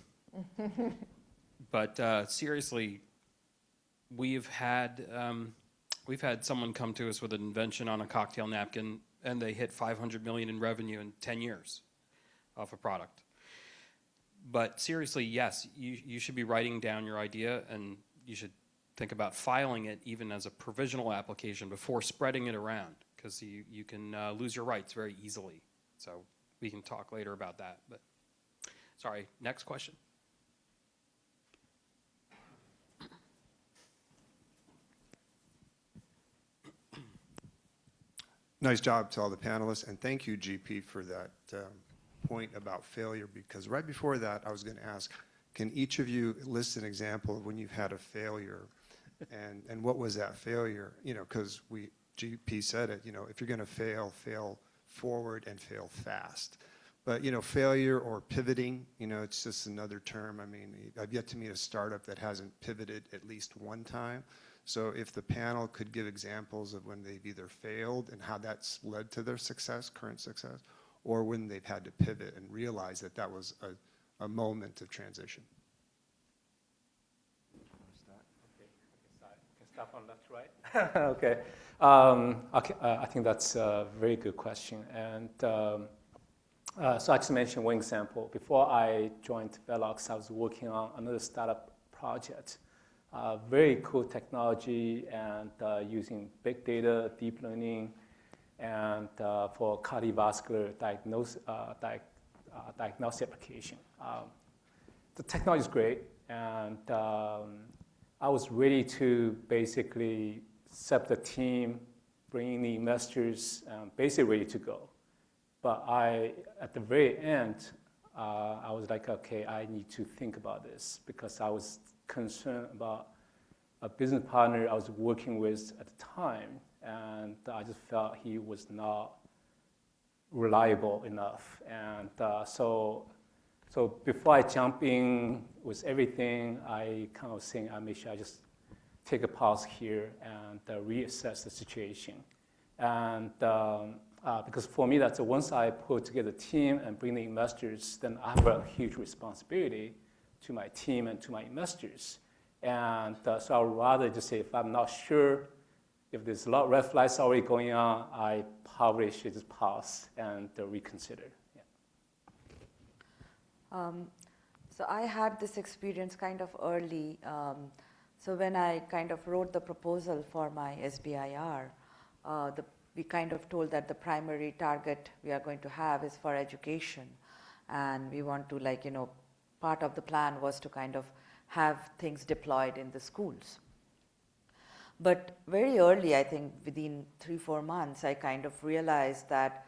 But seriously, we've had someone come to us with an invention on a cocktail napkin, and they hit 500 million in revenue in 10 years off a product. But seriously, yes, you should be writing down your idea, and you should think about filing it even as a provisional application before spreading it around, because you can lose your rights very easily. So we can talk later about that. But sorry, next question. Nice job to all the panelists, and thank you, GP, for that point about failure, because right before that, I was going to ask, can each of you list an example of when you've had a failure, and what was that failure? You know, because GP said it, you know, if you're going to fail, fail forward and fail fast. But, you know, failure or pivoting, you know, it's just another term. I mean, I've yet to meet a startup that hasn't pivoted at least one time. So if the panel could give examples of when they've either failed and how that's led to their success, current success, or when they've had to pivot and realize that that was a moment of transition. Start on that, right? Okay. I think that's a very good question. And so I just mentioned one example. Before I joined Velox, I was working on another startup project. Very cool technology and using big data, deep learning, and for cardiovascular diagnosis application. The technology is great, and I was ready to basically set the team, bring in the investors, basically ready to go. But at the very end, I was like, okay, I need to think about this, because I was concerned about a business partner I was working with at the time, and I just felt he was not reliable enough. And so before I jump in with everything, I kind of think I make sure I just take a pause here and reassess the situation. And because for me, that's once I put together a team and bring the investors, then I have a huge responsibility to my team and to my investors. And so I would rather just say, if I'm not sure, if there's a lot of red flags already going on, I probably should just pause and reconsider. Yeah. So I had this experience kind of early. So when I kind of wrote the proposal for my SBIR, we kind of told that the primary target we are going to have is for education. And we want to, like, you know, part of the plan was to kind of have things deployed in the schools. But very early, I think within 3-4 months, I kind of realized that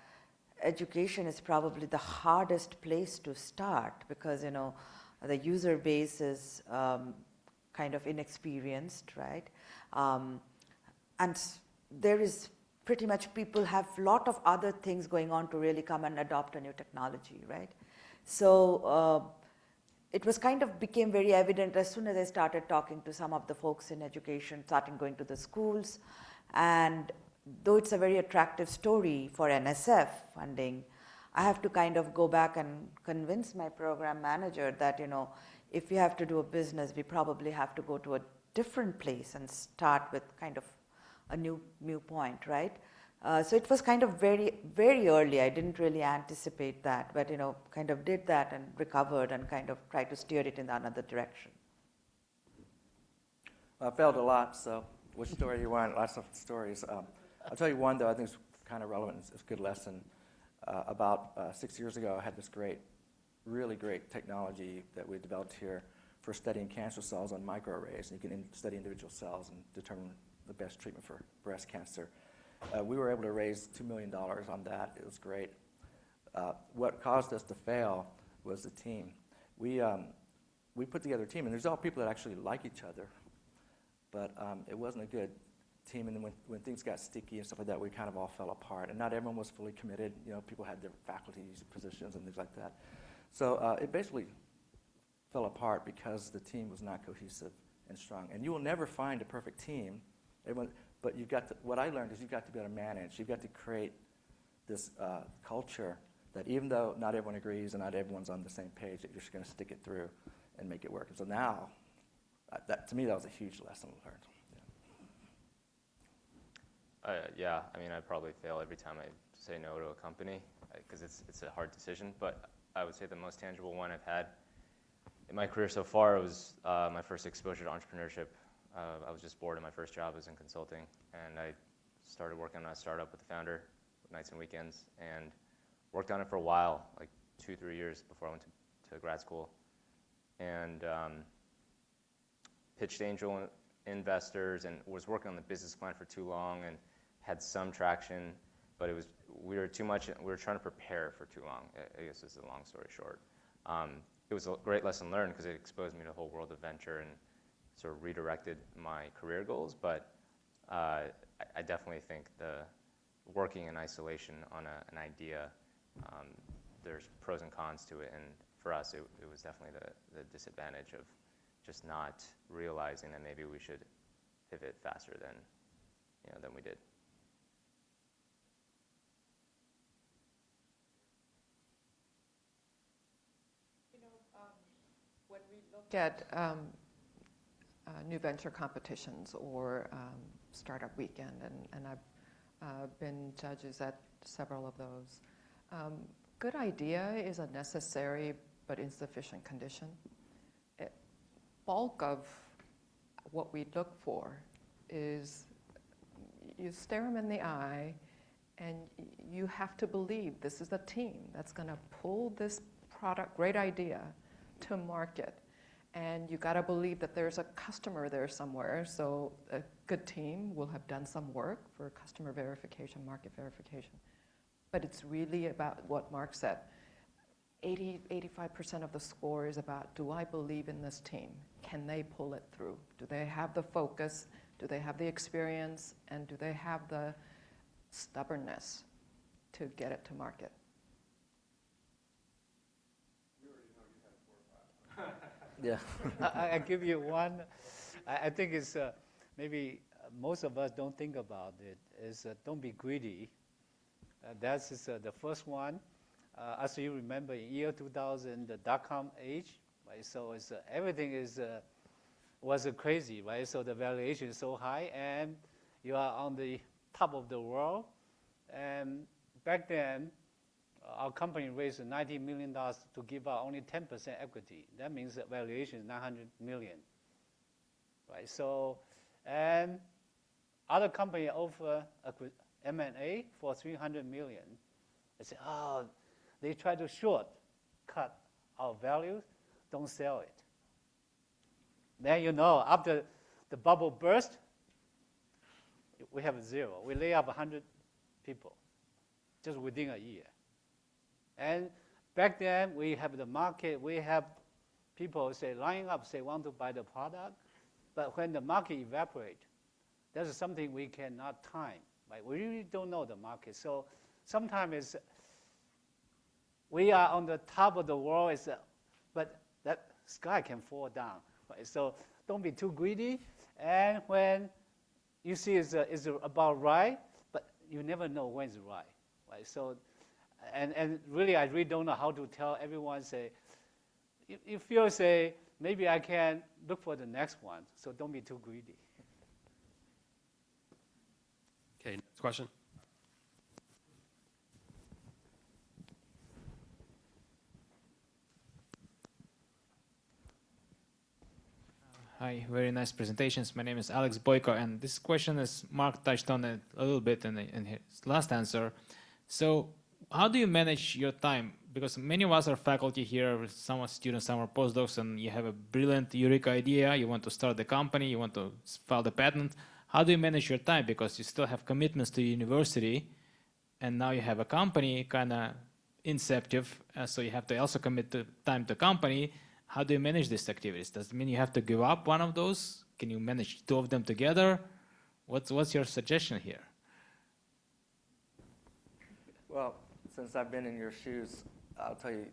education is probably the hardest place to start, because, you know, the user base is kind of inexperienced, right? And there is pretty much people have a lot of other things going on to really come and adopt a new technology, right? So it was kind of became very evident as soon as I started talking to some of the folks in education, starting going to the schools. And though it's a very attractive story for NSF funding, I have to kind of go back and convince my program manager that, you know, if we have to do a business, we probably have to go to a different place and start with kind of a new point, right? So it was kind of very, very early. I didn't really anticipate that, but, you know, kind of did that and recovered and kind of tried to steer it in another direction. I failed a lot, so which story do you want? Lots of stories. I'll tell you one, though, I think is kind of relevant. It's a good lesson. About 6 years ago, I had this really great technology that we developed here for studying cancer cells on microarrays. And you can study individual cells and determine the best treatment for breast cancer. We were able to raise $2 million on that. It was great. What caused us to fail was the team. We put together a team, and there's all people that actually like each other, but it wasn't a good team. And then when things got sticky and stuff like that, we kind of all fell apart. And not everyone was fully committed. You know, people had their faculty positions and things like that. So it basically fell apart because the team was not cohesive and strong. And you will never find a perfect team. But you've got to, what I learned is you've got to be able to manage. You've got to create this culture that even though not everyone agrees and not everyone's on the same page, that you're just going to stick it through and make it work. And so now, to me, that was a huge lesson learned. Yeah, I mean, I probably fail every time I say no to a company because it's a hard decision. But I would say the most tangible one I've had in my career so far was my first exposure to entrepreneurship. I was just bored, and my first job was in consulting, and I started working on a startup with the founder, nights and weekends, and worked on it for a while, like 2-3 years before I went to grad school, and pitched angel investors, and was working on the business plan for too long, and had some traction, but we were trying to prepare for too long. I guess this is a long story short. It was a great lesson learned because it exposed me to the whole world of venture and sort of redirected my career goals, but I definitely think the working in isolation on an idea, there's pros and cons to it, and for us it was definitely the disadvantage of just not realizing that maybe we should pivot faster than we did. When we look at new venture competitions or startup weekend, and I've been judges at several of those. Good idea is a necessary but insufficient condition. Bulk of what we look for is you stare them in the eye and you have to believe this is a team that's going to pull this product, great idea, to market. And you got to believe that there's a customer there somewhere, so a good team will have done some work for customer verification, market verification. But it's really about what Mark said. 85% of the score is about, do I believe in this team? Can they pull it through? Do they have the focus? Do they have the experience? And do they have the stubbornness to get it to market? Yeah. I give you one. I think it's maybe most of us don't think about it. Is don't be greedy. That's the first one. As you remember, in year 2000, the dot-com age, right? So everything was crazy, right? So the valuation is so high, and you are on the top of the world. And back then, our company raised $90 million to give out only 10% equity. That means the valuation is $900 million, right? So, and other company offer M&A for $300 million. I say, oh, they try to short-cut our values, don't sell it. Then after the bubble burst, we have zero. We lay off 100 people just within a year. And back then, we have the market, we have people lining up, want to buy the product. But when the market evaporates, that's something we cannot time. Right? We really don't know the market. So sometimes we are on the top of the world, but that sky can fall down. Right? So don't be too greedy. And when you see it's about right, but you never know when it's right. Right? So, and really, I really don't know how to tell everyone, you feel, maybe I can look for the next one. So don't be too greedy. Okay, next question. Hi, very nice presentations. My name is Alex Boyko, and this question is Mark touched on it a little bit in his last answer. So how do you manage your time? Because many of us are faculty here, some are students, some are postdocs, and you have a brilliant eureka idea, you want to start the company, you want to file the patent. How do you manage your time? Because you still have commitments to university, and now you have a company, kind of inceptive, so you have to also commit to time to company. How do you manage these activities? Does it mean you have to give up one of those? Can you manage two of them together? What's your suggestion here? Well, since I've been in your shoes, I'll tell you,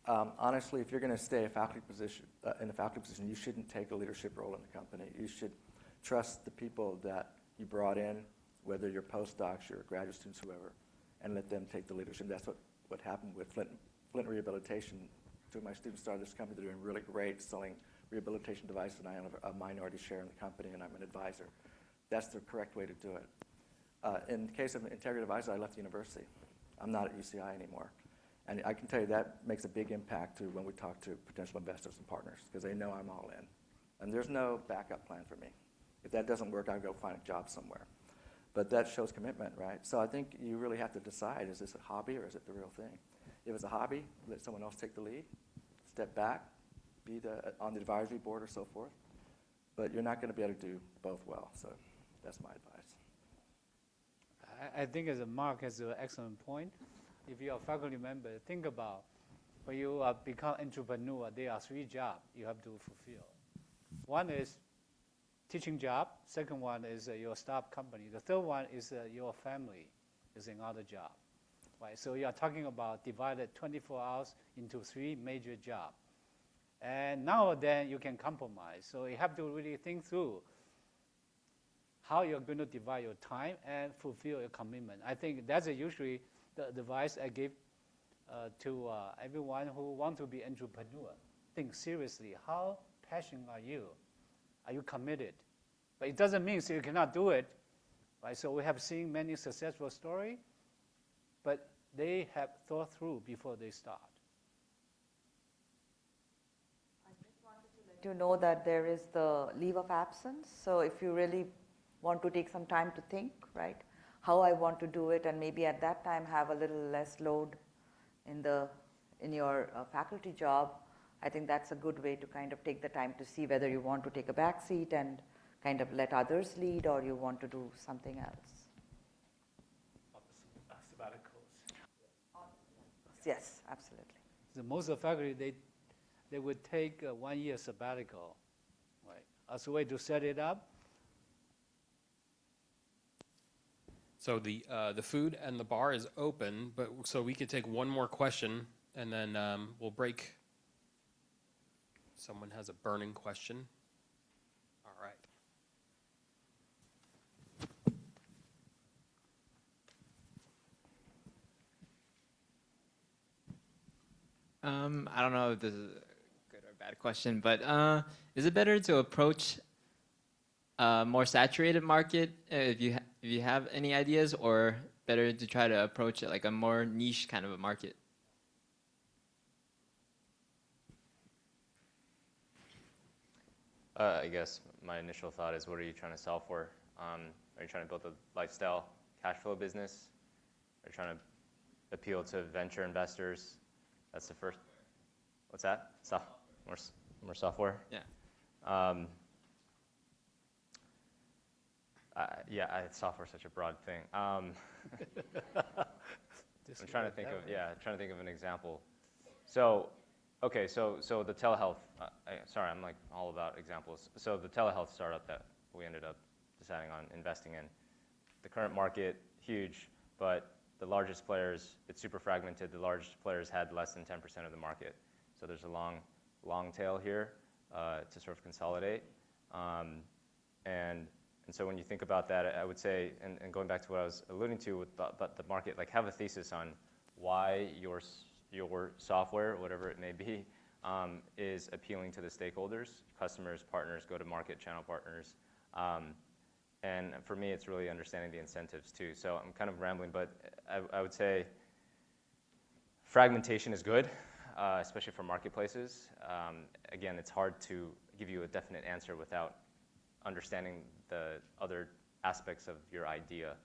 Honestly, if you're going to stay a faculty position, in a faculty position, you shouldn't take a leadership role in the company. You should trust the people that you brought in, whether you're postdocs, your graduate students, whoever, and let them take the leadership. That's what happened with Flint Rehabilitation. Two of my students started this company. They're doing really great, selling rehabilitation devices, and I have a minority share in the company, and I'm an advisor. That's the correct way to do it. In the case of Integrity Devices, I left the university. I'm not at UCI anymore. And I can tell you that makes a big impact to when we talk to potential investors and partners, because they know I'm all in. And there's no backup plan for me. If that doesn't work, I'll go find a job somewhere. But that shows commitment, right? So I think you really have to decide, is this a hobby or is it the real thing? If it's a hobby, let someone else take the lead, step back, be on the advisory board or so forth. But you're not going to be able to do both well, so that's my advice. I think as Mark has an excellent point. If you're a faculty member, think about when you become entrepreneur, there are 3 jobs you have to fulfill. One is teaching job. Second one is your staff company. The third one is your family is another job. Right? So you are talking about divided 24 hours into 3 major jobs. And now and then you can compromise. So you have to really think through how you're going to divide your time and fulfill your commitment. I think that's usually the advice I give to everyone who wants to be entrepreneur. Think seriously, how passionate are you? Are you committed? But it doesn't mean so you cannot do it. Right? So we have seen many successful stories, but they have thought through before they start. I just wanted to let you know that there is the leave of absence. So if you really want to take some time to think, right, how I want to do it, and maybe at that time have a little less load in your faculty job, I think that's a good way to kind of take the time to see whether you want to take a back seat and kind of let others lead, or you want to do something else. Sabbaticals. Yes, absolutely. So most of the faculty, they would take a 1-year sabbatical, right, as a way to set it up. So the food and the bar is open, but so we could take one more question, and then we'll break. Someone has a burning question. All right. I don't know if this is a good or bad question, but is it better to approach a more saturated market if you have any ideas, or better to try to approach it like a more niche kind of a market? I guess my initial thought is, what are you trying to solve for? Are you trying to build a lifestyle cash flow business? Are you trying to appeal to venture investors? That's the first. What's that? More software? Yeah. Software's such a broad thing. I'm trying to think of an example. So the telehealth. Sorry, I'm like all about examples. So the telehealth startup that we ended up deciding on investing in, the current market huge, but the largest players, it's super fragmented. The largest players had less than 10% of the market. So there's a long tail here to sort of consolidate. And so when you think about that, I would say, and going back to what I was alluding to with the market, like have a thesis on why your software, whatever it may be, is appealing to the stakeholders, customers, partners, go-to-market channel partners. And for me, it's really understanding the incentives too. So I'm kind of rambling, but I would say fragmentation is good, especially for marketplaces. Again, it's hard to give you a definite answer without understanding the other aspects of your idea.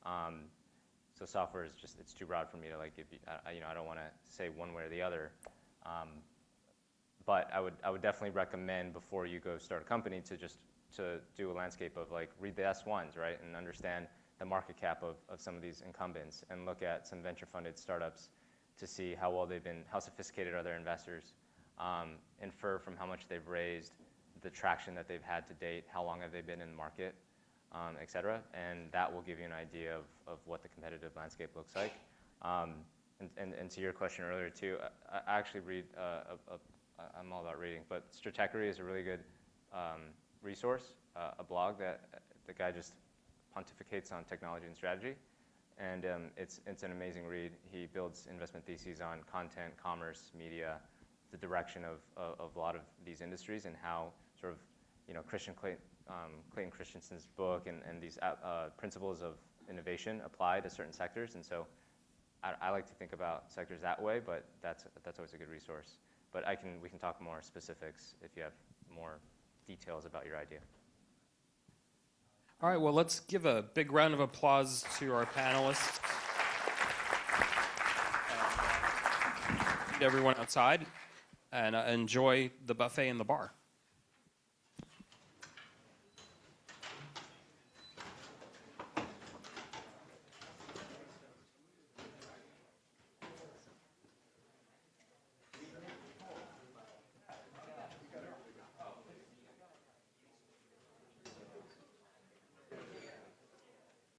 So software is just, it's too broad for me to like give you, I don't want to say one way or the other. But I would definitely recommend before you go start a company to do a landscape of like read the S1s, right, and understand the market cap of some of these incumbents, and look at some venture funded startups to see how well they've been, how sophisticated are their investors, infer from how much they've raised, the traction that they've had to date, how long have they been in the market, et cetera, and that will give you an idea of what the competitive landscape looks like. And to your question earlier too, I actually read, I'm all about reading, but Stratechery is a really good resource, a blog that the guy just pontificates on technology and strategy. And it's an amazing read. He builds investment theses on content, commerce, media, the direction of a lot of these industries, and how sort of, you know, Clayton Christensen's book and these principles of innovation apply to certain sectors. And so I like to think about sectors that way, but that's always a good resource. But we can talk more specifics if you have more details about your idea. All right, well, let's give a big round of applause to our panelists. And, everyone outside, and enjoy the buffet in the bar.